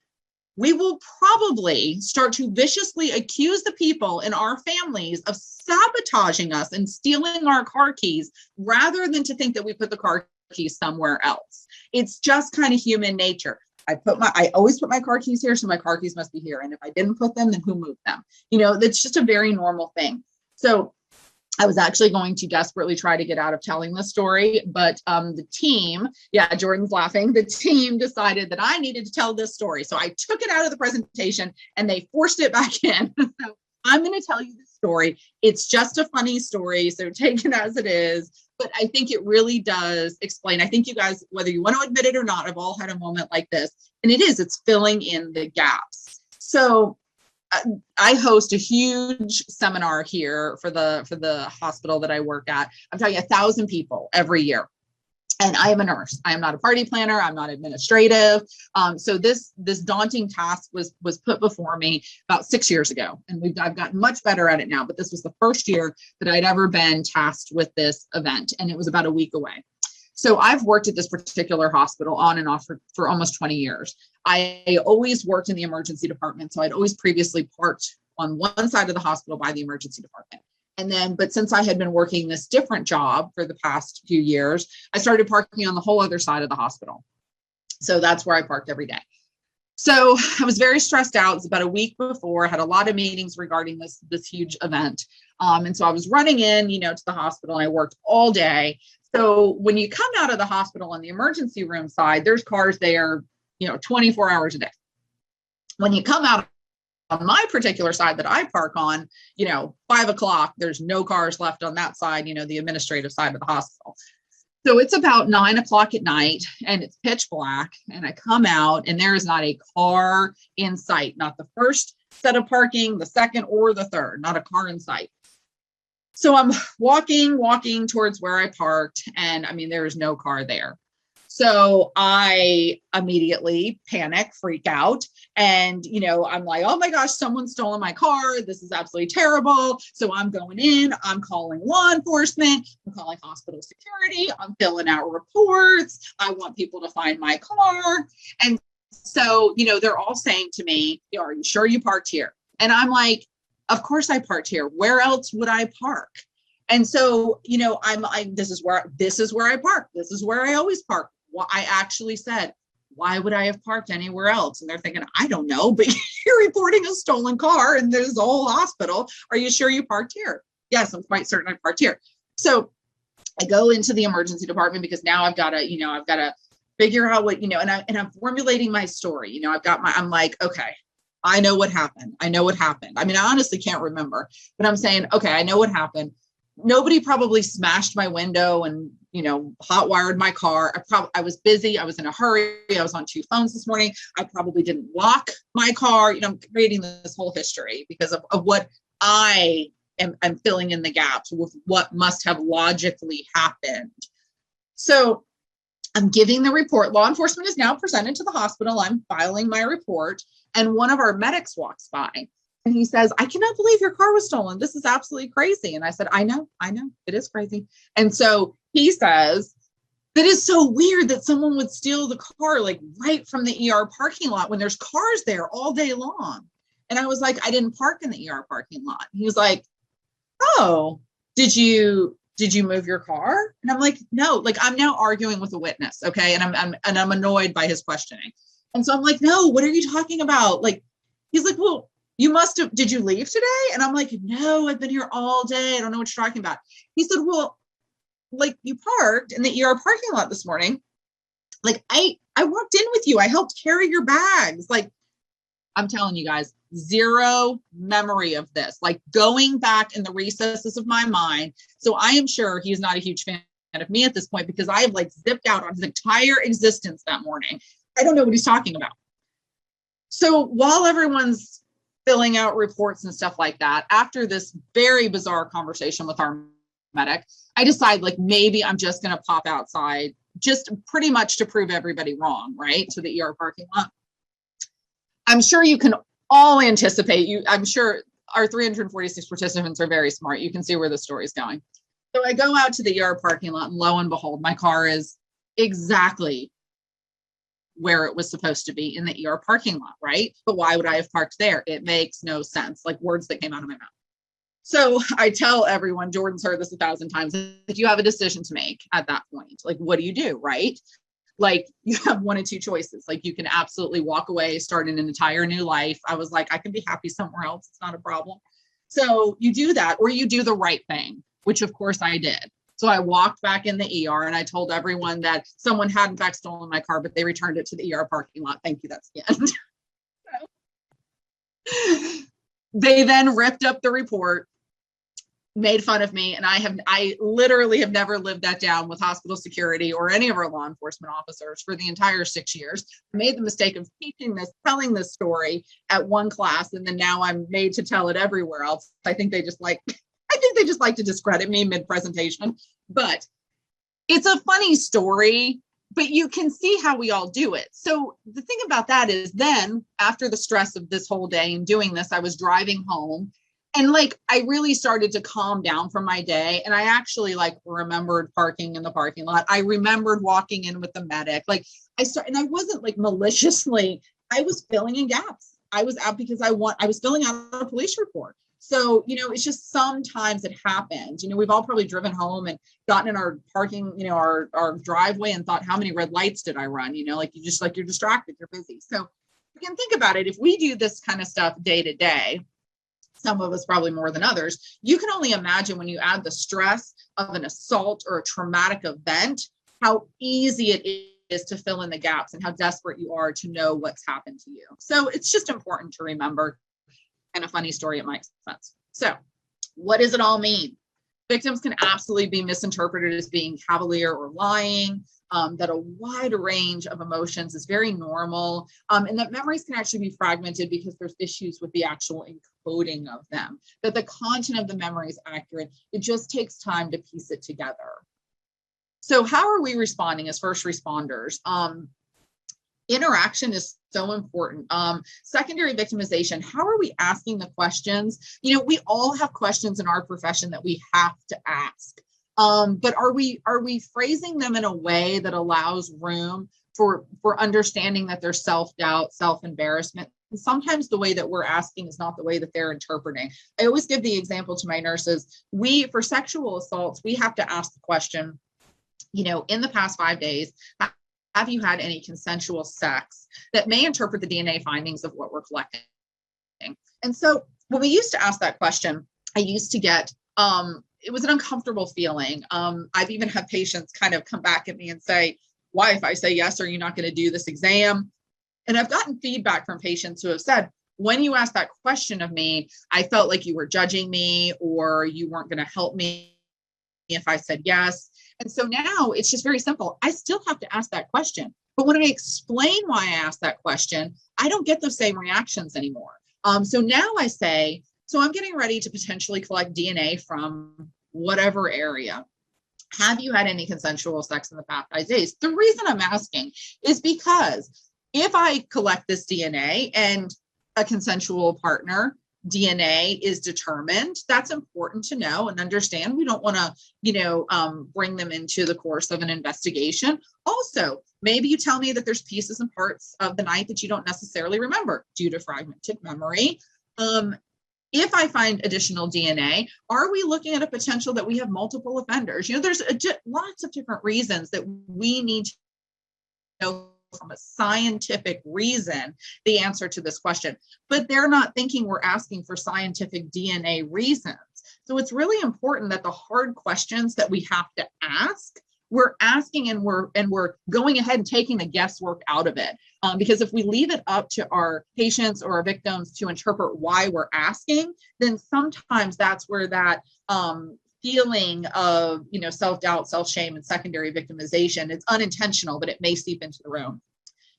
we will probably start to viciously accuse the people in our families of sabotaging us and stealing our car keys rather than to think that we put the car keys somewhere else. It's just kind of human nature. I always put my car keys here, so my car keys must be here. And if I didn't put them, then who moved them? That's just a very normal thing. So I was actually going to desperately try to get out of telling this story, but the team, Jordan's laughing, the team decided that I needed to tell this story. So I took it out of the presentation and they forced it back in. So I'm going to tell you this story. It's just a funny story, so take it as it is. But I think it really does explain. I think you guys, whether you want to admit it or not, have all had a moment like this. And it's filling in the gaps. So I host a huge seminar here for the hospital that I work at. I'm talking 1,000 people every year. And I am a nurse. I am not a party planner. I'm not administrative. So this daunting task was put before me about 6 years ago. And I've gotten much better at it now. But this was the first year that I'd ever been tasked with this event. And it was about a week away. So I've worked at this particular hospital on and off for almost 20 years. I always worked in the emergency department. So I'd always previously parked on one side of the hospital by the emergency department. But since I had been working this different job for the past few years, I started parking on the whole other side of the hospital. So that's where I parked every day. So I was very stressed out. It was about a week before. I had a lot of meetings regarding this huge event. And so I was running in, to the hospital, and I worked all day. So when you come out of the hospital on the emergency room side, there's cars there, 24 hours a day. When you come out on my particular side that I park on, 5 o'clock, there's no cars left on that side, the administrative side of the hospital. So it's about 9 o'clock at night and it's pitch black. And I come out and there is not a car in sight, not the first set of parking, the second or the third, not a car in sight. So I'm walking towards where I parked, and I mean, there is no car there. So I immediately panic, freak out. And, I'm like, oh my gosh, someone's stolen my car. This is absolutely terrible. So I'm going in, I'm calling law enforcement, I'm calling hospital security, I'm filling out reports. I want people to find my car. And so, they're all saying to me, are you sure you parked here? And I'm like, of course I parked here. Where else would I park? And so, I'm like, this is where I park. This is where I always park. Well, I actually said, why would I have parked anywhere else? And they're thinking, I don't know, but you're reporting a stolen car and there's a whole hospital. Are you sure you parked here? Yes, I'm quite certain I parked here. So I go into the emergency department because now I've got to figure out what, and I'm formulating my story. I'm like, okay, I know what happened. I mean, I honestly can't remember, but I'm saying, okay, I know what happened. Nobody probably smashed my window and, hot wired my car. I was busy. I was in a hurry. I was on 2 phones this morning. I probably didn't lock my car. I'm creating this whole history because of what I'm filling in the gaps with what must have logically happened. So I'm giving the report. Law enforcement is now presented to the hospital. I'm filing my report. And one of our medics walks by and he says, I cannot believe your car was stolen. This is absolutely crazy. And I said, I know, it is crazy. And so he says, that is so weird that someone would steal the car like right from the ER parking lot when there's cars there all day long. And I was like, I didn't park in the ER parking lot. He was like, oh, did you move your car? And I'm like, no, like I'm now arguing with a witness. Okay. And I'm annoyed by his questioning. And so I'm like, no, what are you talking about? Like, he's like, well, you must have, did you leave today? And I'm like, no, I've been here all day. I don't know what you're talking about. He said, well, like you parked in the ER parking lot this morning. Like I walked in with you. I helped carry your bags. Like, I'm telling you guys, zero memory of this, like going back in the recesses of my mind. So I am sure he's not a huge fan of me at this point because I have like zipped out on his entire existence that morning. I don't know what he's talking about. So while everyone's filling out reports and stuff like that, after this very bizarre conversation with our medic, I decide like maybe I'm just going to pop outside just pretty much to prove everybody wrong, right? To the ER parking lot. I'm sure you can all anticipate, I'm sure our 346 participants are very smart. You can see where the story is going. So I go out to the ER parking lot and lo and behold, my car is exactly where it was supposed to be in the ER parking lot, right? But why would I have parked there? It makes no sense, like words that came out of my mouth. So I tell everyone, Jordan's heard this 1,000 times, if you have a decision to make at that point, like, what do you do, right? Like you have one of two choices. Like you can absolutely walk away, start an entire new life. I was like, I can be happy somewhere else. It's not a problem. So you do that, or you do the right thing, which of course I did. So I walked back in the ER and I told everyone that someone had in fact stolen my car, but they returned it to the ER parking lot. Thank you. That's the end. So, they then ripped up the report, made fun of me. And I literally have never lived that down with hospital security or any of our law enforcement officers for the entire 6 years. I made the mistake of telling this story at one class. And then now I'm made to tell it everywhere else. I think they just like to discredit me mid-presentation, but it's a funny story, but you can see how we all do it. So the thing about that is then after the stress of this whole day and doing this, I was driving home and like, I really started to calm down from my day. And I actually like remembered parking in the parking lot. I remembered walking in with the medic. Like and I wasn't like maliciously, I was filling in gaps. I was out because I was filling out a police report. So, it's just sometimes it happens. We've all probably driven home and gotten in our parking, our driveway and thought, how many red lights did I run? Like you're distracted, you're busy. So you can think about it. If we do this kind of stuff day to day, some of us probably more than others, you can only imagine when you add the stress of an assault or a traumatic event, how easy it is to fill in the gaps and how desperate you are to know what's happened to you. So it's just important to remember. And a funny story, it makes sense. So what does it all mean? Victims can absolutely be misinterpreted as being cavalier or lying, that a wide range of emotions is very normal, and that memories can actually be fragmented because there's issues with the actual encoding of them, that the content of the memory is accurate. It just takes time to piece it together. So how are we responding as first responders? Interaction is so important. Secondary victimization, how are we asking the questions? You know, we all have questions in our profession that we have to ask. But are we phrasing them in a way that allows room for understanding that there's self-doubt, self-embarrassment? And sometimes the way that we're asking is not the way that they're interpreting. I always give the example to my nurses. For sexual assaults, we have to ask the question, you know, in the past 5 days, have you had any consensual sex that may interpret the DNA findings of what we're collecting? And so when we used to ask that question, I used to get, it was an uncomfortable feeling. I've even had patients kind of come back at me and say, why, if I say yes, are you not going to do this exam? And I've gotten feedback from patients who have said, when you asked that question of me, I felt like you were judging me or you weren't going to help me if I said yes. And so now it's just very simple. I still have to ask that question. But when I explain why I asked that question, I don't get those same reactions anymore. So now I say, so I'm getting ready to potentially collect DNA from whatever area. Have you had any consensual sex in the past 5 days? The reason I'm asking is because if I collect this DNA and a consensual partner DNA is determined, that's important to know and understand. We don't want to, bring them into the course of an investigation. Also, maybe you tell me that there's pieces and parts of the night that you don't necessarily remember due to fragmented memory. If I find additional DNA, are we looking at a potential that we have multiple offenders? You know, there's lots of different reasons that we need to know from a scientific reason the answer to this question, but they're not thinking we're asking for scientific DNA reasons. So it's really important that the hard questions that we have to ask, we're asking and we're going ahead and taking the guesswork out of it. Because if we leave it up to our patients or our victims to interpret why we're asking, then sometimes that's where that feeling of, self-doubt, self-shame, and secondary victimization, it's unintentional, but it may seep into the room.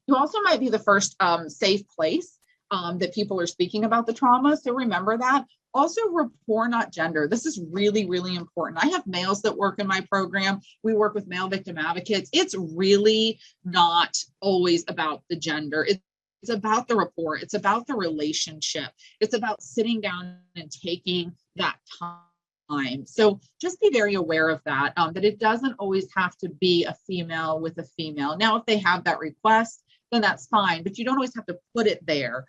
You also might be the first safe place that people are speaking about the trauma. So remember that. Also, rapport, not gender. This is really, really important. I have males that work in my program. We work with male victim advocates. It's really not always about the gender. It's about the rapport. It's about the relationship. It's about sitting down and taking that time. So just be very aware of that, that it doesn't always have to be a female with a female. Now, if they have that request, then that's fine, but you don't always have to put it there.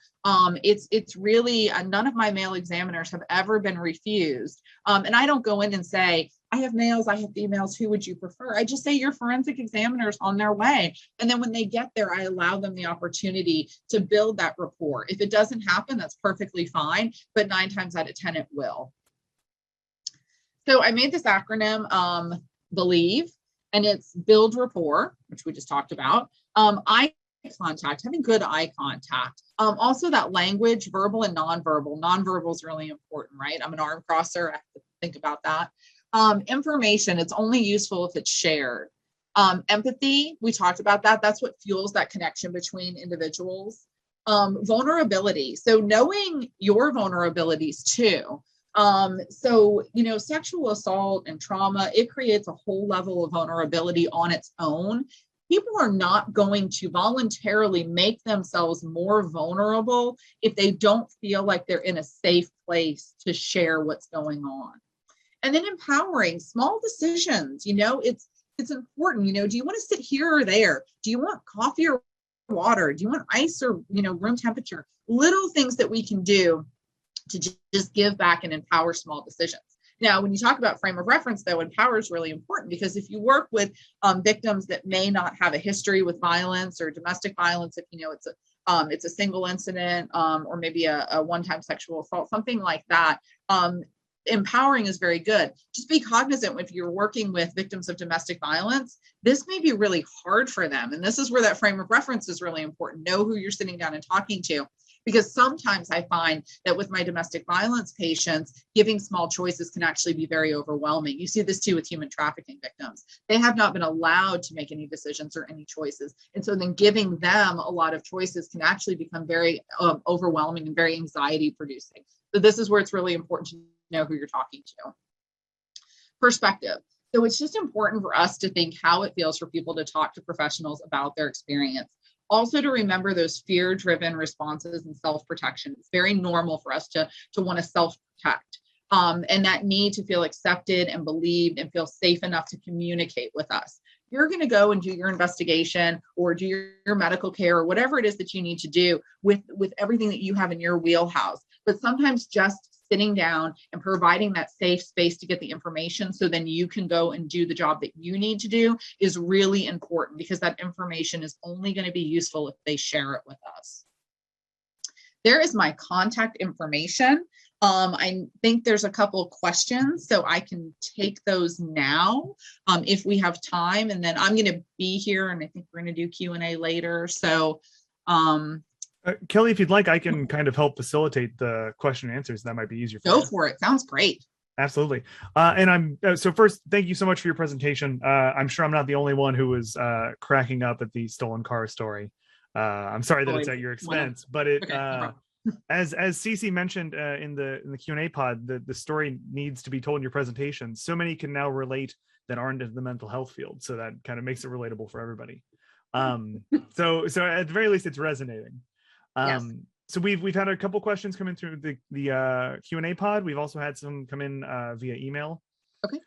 It's really, none of my male examiners have ever been refused. And I don't go in and say, I have males, I have females, who would you prefer? I just say your forensic examiner's on their way. And then when they get there, I allow them the opportunity to build that rapport. If it doesn't happen, that's perfectly fine, but 9 times out of 10, it will. So I made this acronym, BELIEVE, and it's build rapport, which we just talked about. Eye contact, having good eye contact. Also that language, verbal and nonverbal. Nonverbal is really important, right? I'm an arm crosser. I have to think about that. Information, it's only useful if it's shared. Empathy, we talked about that. That's what fuels that connection between individuals. Vulnerability. So knowing your vulnerabilities too. So, sexual assault and trauma, it creates a whole level of vulnerability on its own. People are not going to voluntarily make themselves more vulnerable if they don't feel like they're in a safe place to share what's going on. And then empowering small decisions, it's important. Do you want to sit here or there? Do you want coffee or water? Do you want ice or, room temperature? Little things that we can do to just give back and empower small decisions. Now, when you talk about frame of reference, though, empower is really important, because if you work with victims that may not have a history with violence or domestic violence, if it's a single incident or maybe a one-time sexual assault, something like that, empowering is very good. Just be cognizant if you're working with victims of domestic violence, this may be really hard for them. And this is where that frame of reference is really important. Know who you're sitting down and talking to. Because sometimes I find that with my domestic violence patients, giving small choices can actually be very overwhelming. You see this too with human trafficking victims. They have not been allowed to make any decisions or any choices. And so then giving them a lot of choices can actually become very overwhelming and very anxiety producing. So this is where it's really important to know who you're talking to. Perspective. So it's just important for us to think how it feels for people to talk to professionals about their experience. Also to remember those fear-driven responses and self-protection. It's very normal for us to want to self-protect. And that need to feel accepted and believed and feel safe enough to communicate with us. You're going to go and do your investigation or do your medical care or whatever it is that you need to do with everything that you have in your wheelhouse. But sometimes just sitting down and providing that safe space to get the information so then you can go and do the job that you need to do is really important, because that information is only going to be useful if they share it with us. There is my contact information. I think there's a couple of questions, so I can take those now if we have time, and then I'm going to be here, and I think we're going to do Q&A later. So Kelly, if you'd like, I can kind of help facilitate the question and answers. That might be easier. Go for it. Sounds great. Absolutely. And so first, thank you so much for your presentation. I'm sure I'm not the only one who was cracking up at the stolen car story. I'm sorry that it's at your expense, but it, okay, as Cece mentioned in the Q&A pod, the story needs to be told in your presentation. So many can now relate that aren't in the mental health field. So that kind of makes it relatable for everybody. So at the very least, it's resonating. Yes. So we've had a couple questions come in through the Q&A pod. We've also had some come in via email. Okay.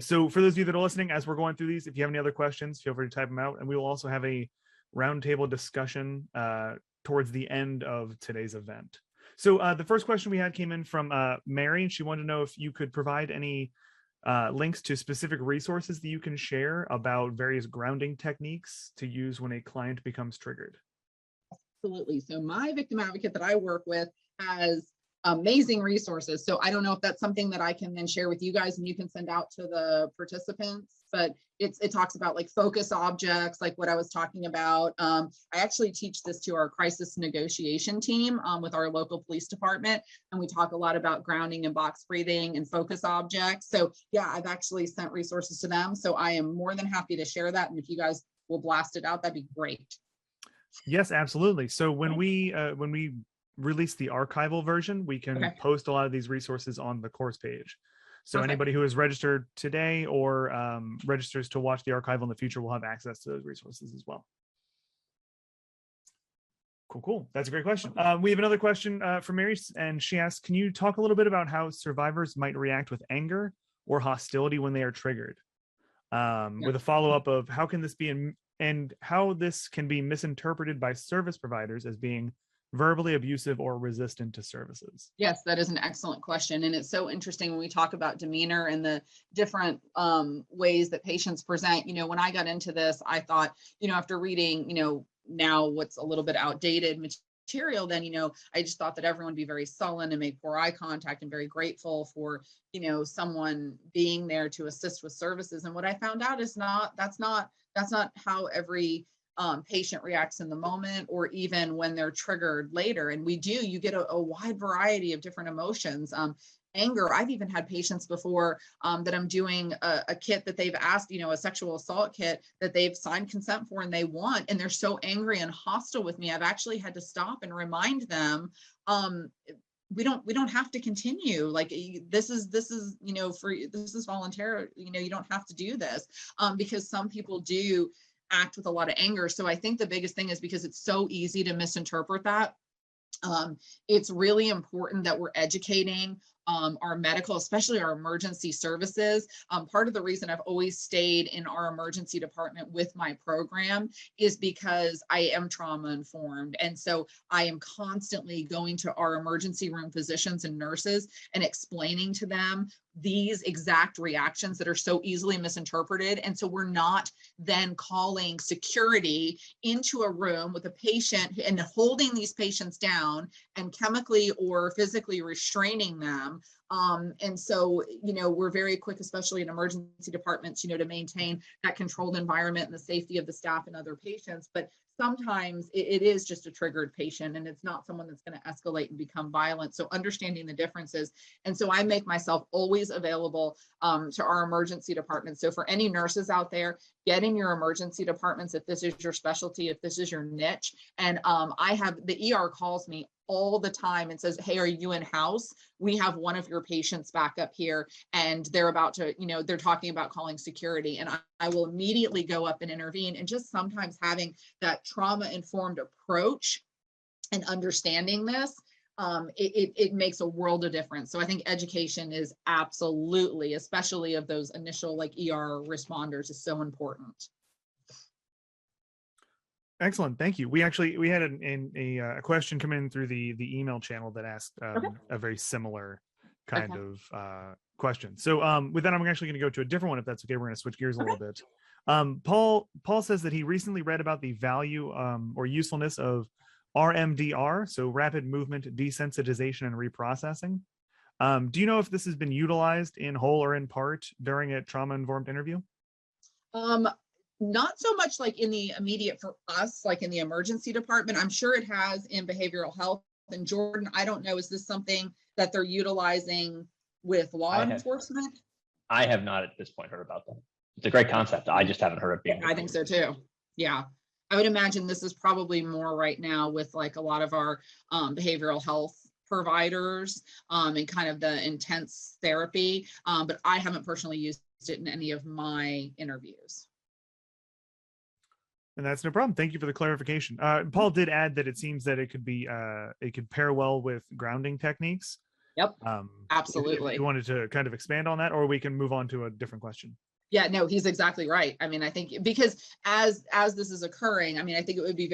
So for those of you that are listening, as we're going through these, if you have any other questions, feel free to type them out. And we will also have a roundtable discussion towards the end of today's event. So the first question we had came in from Mary, and she wanted to know if you could provide any links to specific resources that you can share about various grounding techniques to use when a client becomes triggered. Absolutely. So my victim advocate that I work with has amazing resources. So I don't know if that's something that I can then share with you guys and you can send out to the participants, but it talks about like focus objects, like what I was talking about. I actually teach this to our crisis negotiation team with our local police department. And we talk a lot about grounding and box breathing and focus objects. So yeah, I've actually sent resources to them. So I am more than happy to share that. And if you guys will blast it out, that'd be great. Yes, absolutely. So when we release the archival version, we can post a lot of these resources on the course page. So anybody who is registered today or registers to watch the archival in the future will have access to those resources as well. Cool. That's a great question. We have another question from Mary, and she asks, can you talk a little bit about how survivors might react with anger or hostility when they are triggered? With a follow-up of how can this be and how this can be misinterpreted by service providers as being verbally abusive or resistant to services? Yes, that is an excellent question. And it's so interesting when we talk about demeanor and the different ways that patients present. You know, when I got into this, I thought, you know, after reading, you know, now what's a little bit outdated material, then, you know, I just thought that everyone would be very sullen and make poor eye contact and very grateful for, you know, someone being there to assist with services. And what I found out is that's not how every patient reacts in the moment or even when they're triggered later. And you get a wide variety of different emotions. Anger, I've even had patients before that I'm doing a kit that they've asked, you know, a sexual assault kit that they've signed consent for and they want, and they're so angry and hostile with me. I've actually had to stop and remind them, we don't have to continue. Like this is, you know, this is voluntary, you know, you don't have to do this because some people do act with a lot of anger. So I think the biggest thing is because it's so easy to misinterpret that. It's really important that we're educating our medical, especially our emergency services. Part of the reason I've always stayed in our emergency department with my program is because I am trauma informed. And so I am constantly going to our emergency room physicians and nurses and explaining to them these exact reactions that are so easily misinterpreted. And so we're not then calling security into a room with a patient and holding these patients down and chemically or physically restraining them. And so, you know, we're very quick, especially in emergency departments, you know, to maintain that controlled environment and the safety of the staff and other patients. But sometimes it is just a triggered patient, and it's not someone that's going to escalate and become violent. So understanding the differences. And so I make myself always available to our emergency department. So for any nurses out there, get in your emergency departments if this is your specialty, if this is your niche. And I have the ER calls me all the time and says, hey, are you in house? We have one of your patients back up here, and they're about to, they're talking about calling security. And I will immediately go up and intervene. And just sometimes having that trauma-informed approach and understanding this, it makes a world of difference. So I think education is absolutely, especially of those initial like ER responders, is so important. Excellent, thank you. We had a question come in through the email channel that asked a very similar kind of question. So with that, I'm actually going to go to a different one, if that's okay. We're going to switch gears a little bit. Paul says that he recently read about the value or usefulness of RMDR, so rapid movement desensitization and reprocessing. Do you know if this has been utilized in whole or in part during a trauma-informed interview? Not so much like in the immediate for us, like in the emergency department. I'm sure it has in behavioral health. And Jordan, I don't know, is this something that they're utilizing with law enforcement? I have not at this point heard about that. It's a great concept. I just haven't heard it being. I think so too. Yeah. I would imagine this is probably more right now with like a lot of our behavioral health providers and kind of the intense therapy. But I haven't personally used it in any of my interviews. And that's no problem. Thank you for the clarification. Paul did add that it seems that it could pair well with grounding techniques. Yep, absolutely. If you wanted to kind of expand on that, or we can move on to a different question. Yeah, no, he's exactly right. I mean, I think because as this is occurring, I mean, I think it would be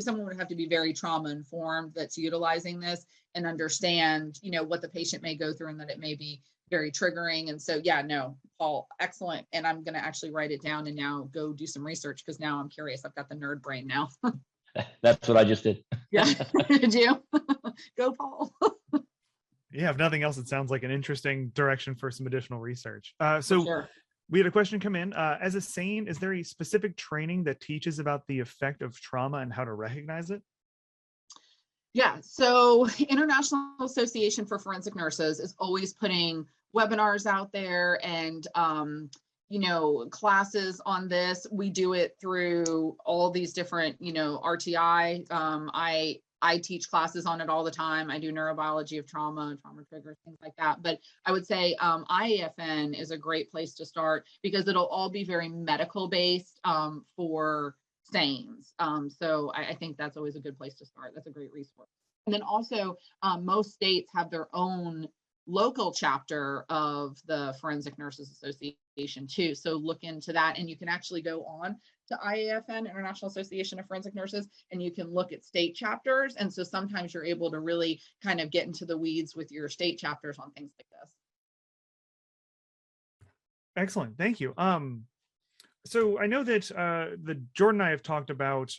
someone would have to be very trauma informed that's utilizing this and understand, what the patient may go through and that it may be very triggering. And so, yeah, no, Paul, excellent. And I'm going to actually write it down and now go do some research, because now I'm curious. I've got the nerd brain now. That's what I just did. Yeah. Did you? Go, Paul. Yeah, if nothing else, it sounds like an interesting direction for some additional research. Sure. We had a question come in. As a SANE, is there a specific training that teaches about the effect of trauma and how to recognize it? Yeah, so International Association for Forensic Nurses is always putting webinars out there and, classes on this. We do it through all these different, RTI. I teach classes on it all the time. I do neurobiology of trauma triggers, things like that. But I would say IAFN is a great place to start, because it'll all be very medical based for SANEs. So I think that's always a good place to start. That's a great resource. And then also most states have their own local chapter of the Forensic Nurses Association too. So look into that, and you can actually go on to IAFN, International Association of Forensic Nurses, and you can look at state chapters. And so sometimes you're able to really kind of get into the weeds with your state chapters on things like this. Excellent, thank you. So I know that Jordan and I have talked about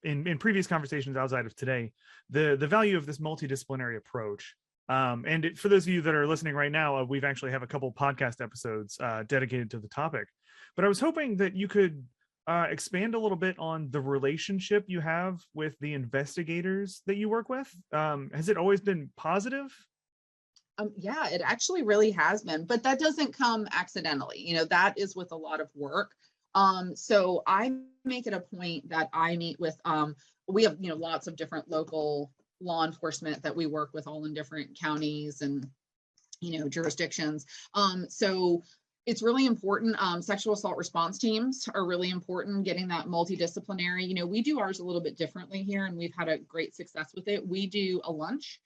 in previous conversations outside of today, the value of this multidisciplinary approach. And for those of you that are listening right now, we've actually have a couple podcast episodes dedicated to the topic. But I was hoping that you could expand a little bit on the relationship you have with the investigators that you work with. Has it always been positive? Yeah, it actually really has been, but that doesn't come accidentally. That is with a lot of work. So I make it a point that I meet with, we have, lots of different local law enforcement that we work with, all in different counties and, jurisdictions. So it's really important. Sexual assault response teams are really important, getting that multidisciplinary. We do ours a little bit differently here, and we've had a great success with it. We do a lunch.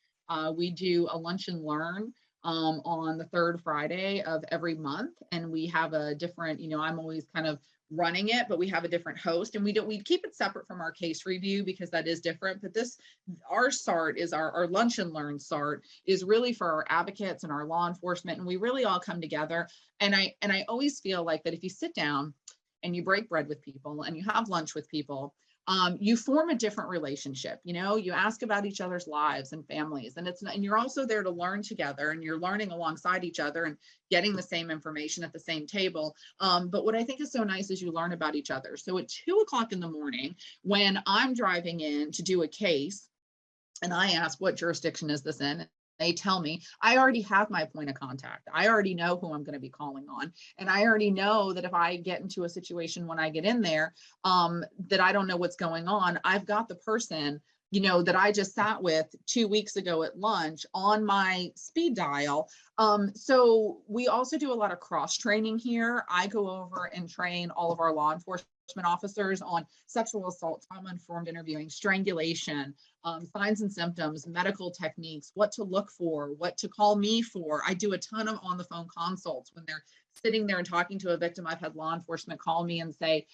We do a lunch and learn on the third Friday of every month. And we have a different, I'm always kind of running it, but we have a different host, and we keep it separate from our case review because that is different. But our SART is our lunch and learn SART is really for our advocates and our law enforcement. And we really all come together. And I always feel like that if you sit down and you break bread with people and you have lunch with people, you form a different relationship. You ask about each other's lives and families, and you're also there to learn together, and you're learning alongside each other and getting the same information at the same table. But what I think is so nice is you learn about each other. So at 2:00 in the morning, when I'm driving in to do a case, and I ask, what jurisdiction is this in? They tell me, I already have my point of contact. I already know who I'm going to be calling on. And I already know that if I get into a situation when I get in there, that I don't know what's going on, I've got the person, that I just sat with 2 weeks ago at lunch on my speed dial. So we also do a lot of cross training here. I go over and train all of our law enforcement officers on sexual assault, trauma-informed interviewing, strangulation, signs and symptoms, medical techniques, what to look for, what to call me for. I do a ton of on-the-phone consults when they're sitting there and talking to a victim. I've had law enforcement call me and say,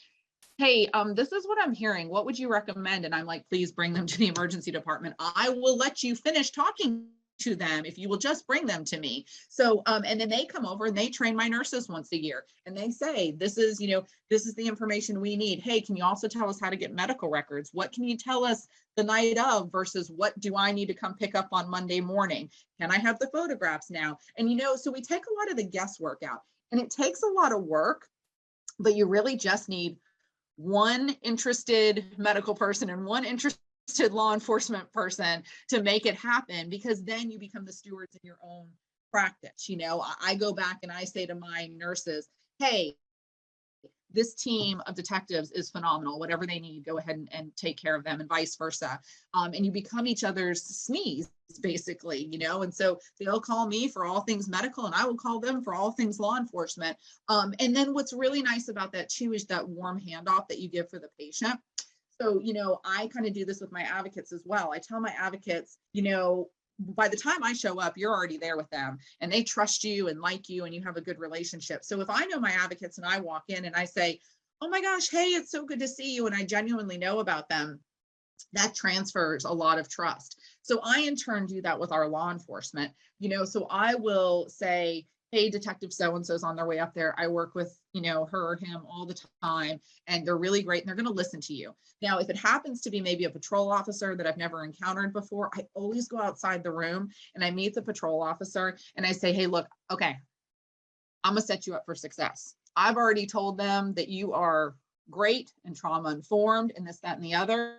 hey, this is what I'm hearing. What would you recommend? And I'm like, please bring them to the emergency department. I will let you finish talking to them if you will just bring them to me. So, and then they come over and they train my nurses once a year, and they say, this is the information we need. Hey, can you also tell us how to get medical records? What can you tell us the night of versus what do I need to come pick up on Monday morning? Can I have the photographs now? And, so we take a lot of the guesswork out, and it takes a lot of work, but you really just need one interested medical person and one interested law enforcement person to make it happen, because then you become the stewards in your own practice. I go back and I say to my nurses, hey, this team of detectives is phenomenal. Whatever they need, go ahead and take care of them, and vice versa. And you become each other's SMEs, basically, and so they'll call me for all things medical, and I will call them for all things law enforcement. And then what's really nice about that too is that warm handoff that you give for the patient. So, I kind of do this with my advocates as well. I tell my advocates, by the time I show up, you're already there with them, and they trust you and like you, and you have a good relationship. So if I know my advocates and I walk in and I say, oh my gosh, hey, it's so good to see you, and I genuinely know about them, that transfers a lot of trust. So I in turn do that with our law enforcement. So I will say, hey, Detective so-and-so's on their way up there. I work with, her or him all the time, and they're really great, and they're going to listen to you. Now, if it happens to be maybe a patrol officer that I've never encountered before, I always go outside the room and I meet the patrol officer and I say, hey, look, okay, I'm going to set you up for success. I've already told them that you are great and trauma informed and this, that, and the other.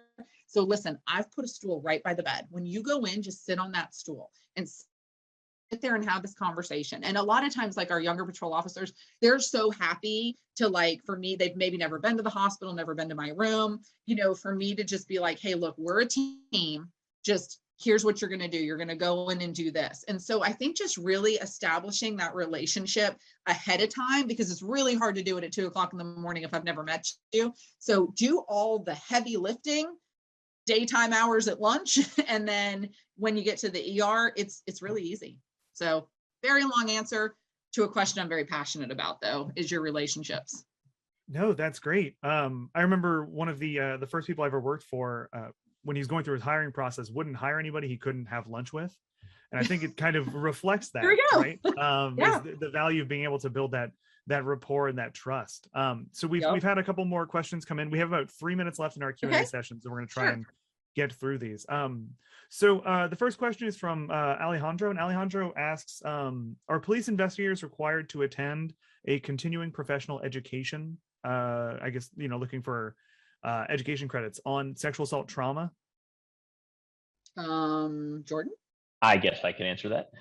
So listen, I've put a stool right by the bed. When you go in, just sit on that stool and sit there and have this conversation. And a lot of times, like our younger patrol officers, they're so happy to, for me, they've maybe never been to the hospital, never been to my room, for me to just be like, hey, look, we're a team. Just here's what you're going to do. You're going to go in and do this. And so I think just really establishing that relationship ahead of time, because it's really hard to do it at 2:00 in the morning if I've never met you. So do all the heavy lifting daytime hours at lunch. And then when you get to the ER, it's really easy. So very long answer to a question I'm very passionate about, though, is your relationships. No, that's great. I remember one of the first people I ever worked for, when he's going through his hiring process, wouldn't hire anybody he couldn't have lunch with. And I think it kind of reflects that, right? Yeah. Is the value of being able to build that rapport and that trust. So we've had a couple more questions come in. We have about 3 minutes left in our Q&A session, so we're going to try and get through these. So the first question is from Alejandro, and Alejandro asks, are police investigators required to attend a continuing professional education? I guess, looking for education credits on sexual assault trauma. Jordan? I guess I can answer that.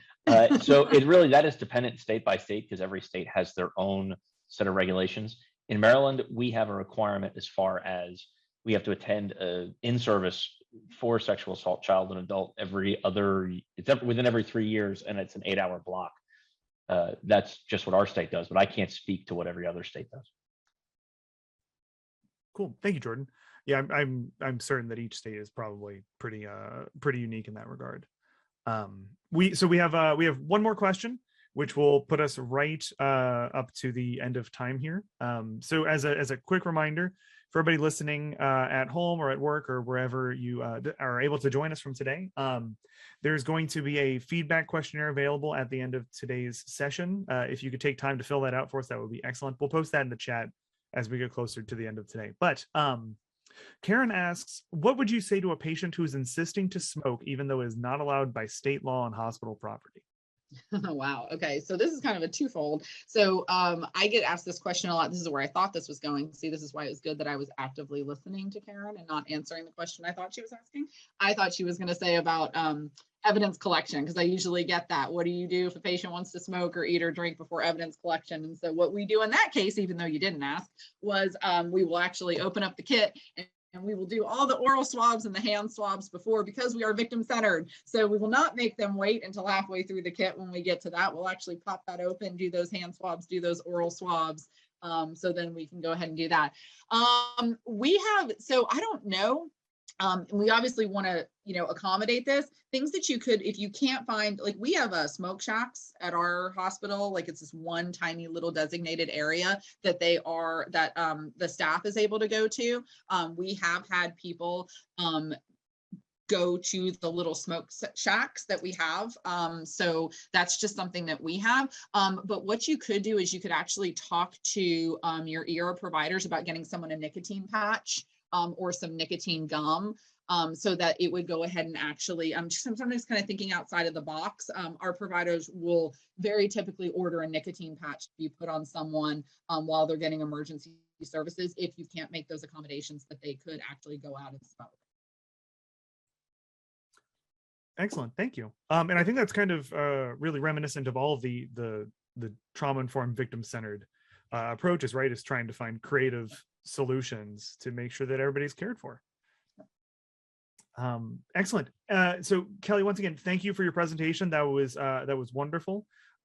So that is dependent state by state, because every state has their own set of regulations. In Maryland, we have a requirement as far as we have to attend in-service for sexual assault, child and adult, within every 3 years, and it's an 8-hour block. That's just what our state does, but I can't speak to what every other state does. Cool, thank you, Jordan. Yeah, I'm certain that each state is probably pretty unique in that regard. We have one more question, which will put us right up to the end of time here. So as a quick reminder for everybody listening at home or at work or wherever you are able to join us from today, there's going to be a feedback questionnaire available at the end of today's session. If you could take time to fill that out for us, that would be excellent. We'll post that in the chat as we get closer to the end of today. But Karen asks, what would you say to a patient who is insisting to smoke even though it is not allowed by state law on hospital property? Wow. Okay. So this is kind of a twofold. So I get asked this question a lot. This is where I thought this was going. See, this is why it was good that I was actively listening to Karen and not answering the question I thought she was asking. I thought she was going to say about evidence collection, because I usually get that. What do you do if a patient wants to smoke or eat or drink before evidence collection? And so what we do in that case, even though you didn't ask, was we will actually open up the kit and we will do all the oral swabs and the hand swabs before, because we are victim centered. So we will not make them wait until halfway through the kit. When we get to that, we'll actually pop that open, do those hand swabs, do those oral swabs. So then we can go ahead and do that. So I don't know. We obviously want to, accommodate this. Things that you could, if you can't find, like we have smoke shacks at our hospital, like it's this one tiny little designated area that the staff is able to go to. We have had people go to the little smoke shacks that we have. So that's just something that we have. But what you could do is you could actually talk to your ER providers about getting someone a nicotine patch or some nicotine gum, so that it would go ahead and actually, I'm sometimes kind of thinking outside of the box. Our providers will very typically order a nicotine patch to be put on someone while they're getting emergency services, if you can't make those accommodations, that they could actually go out and smoke. Excellent, thank you. And I think that's kind of really reminiscent of all of the trauma-informed, victim-centered approaches, right? Is trying to find creative solutions to make sure that everybody's cared for. Excellent. So Kelly, once again, thank you for your presentation. That was wonderful.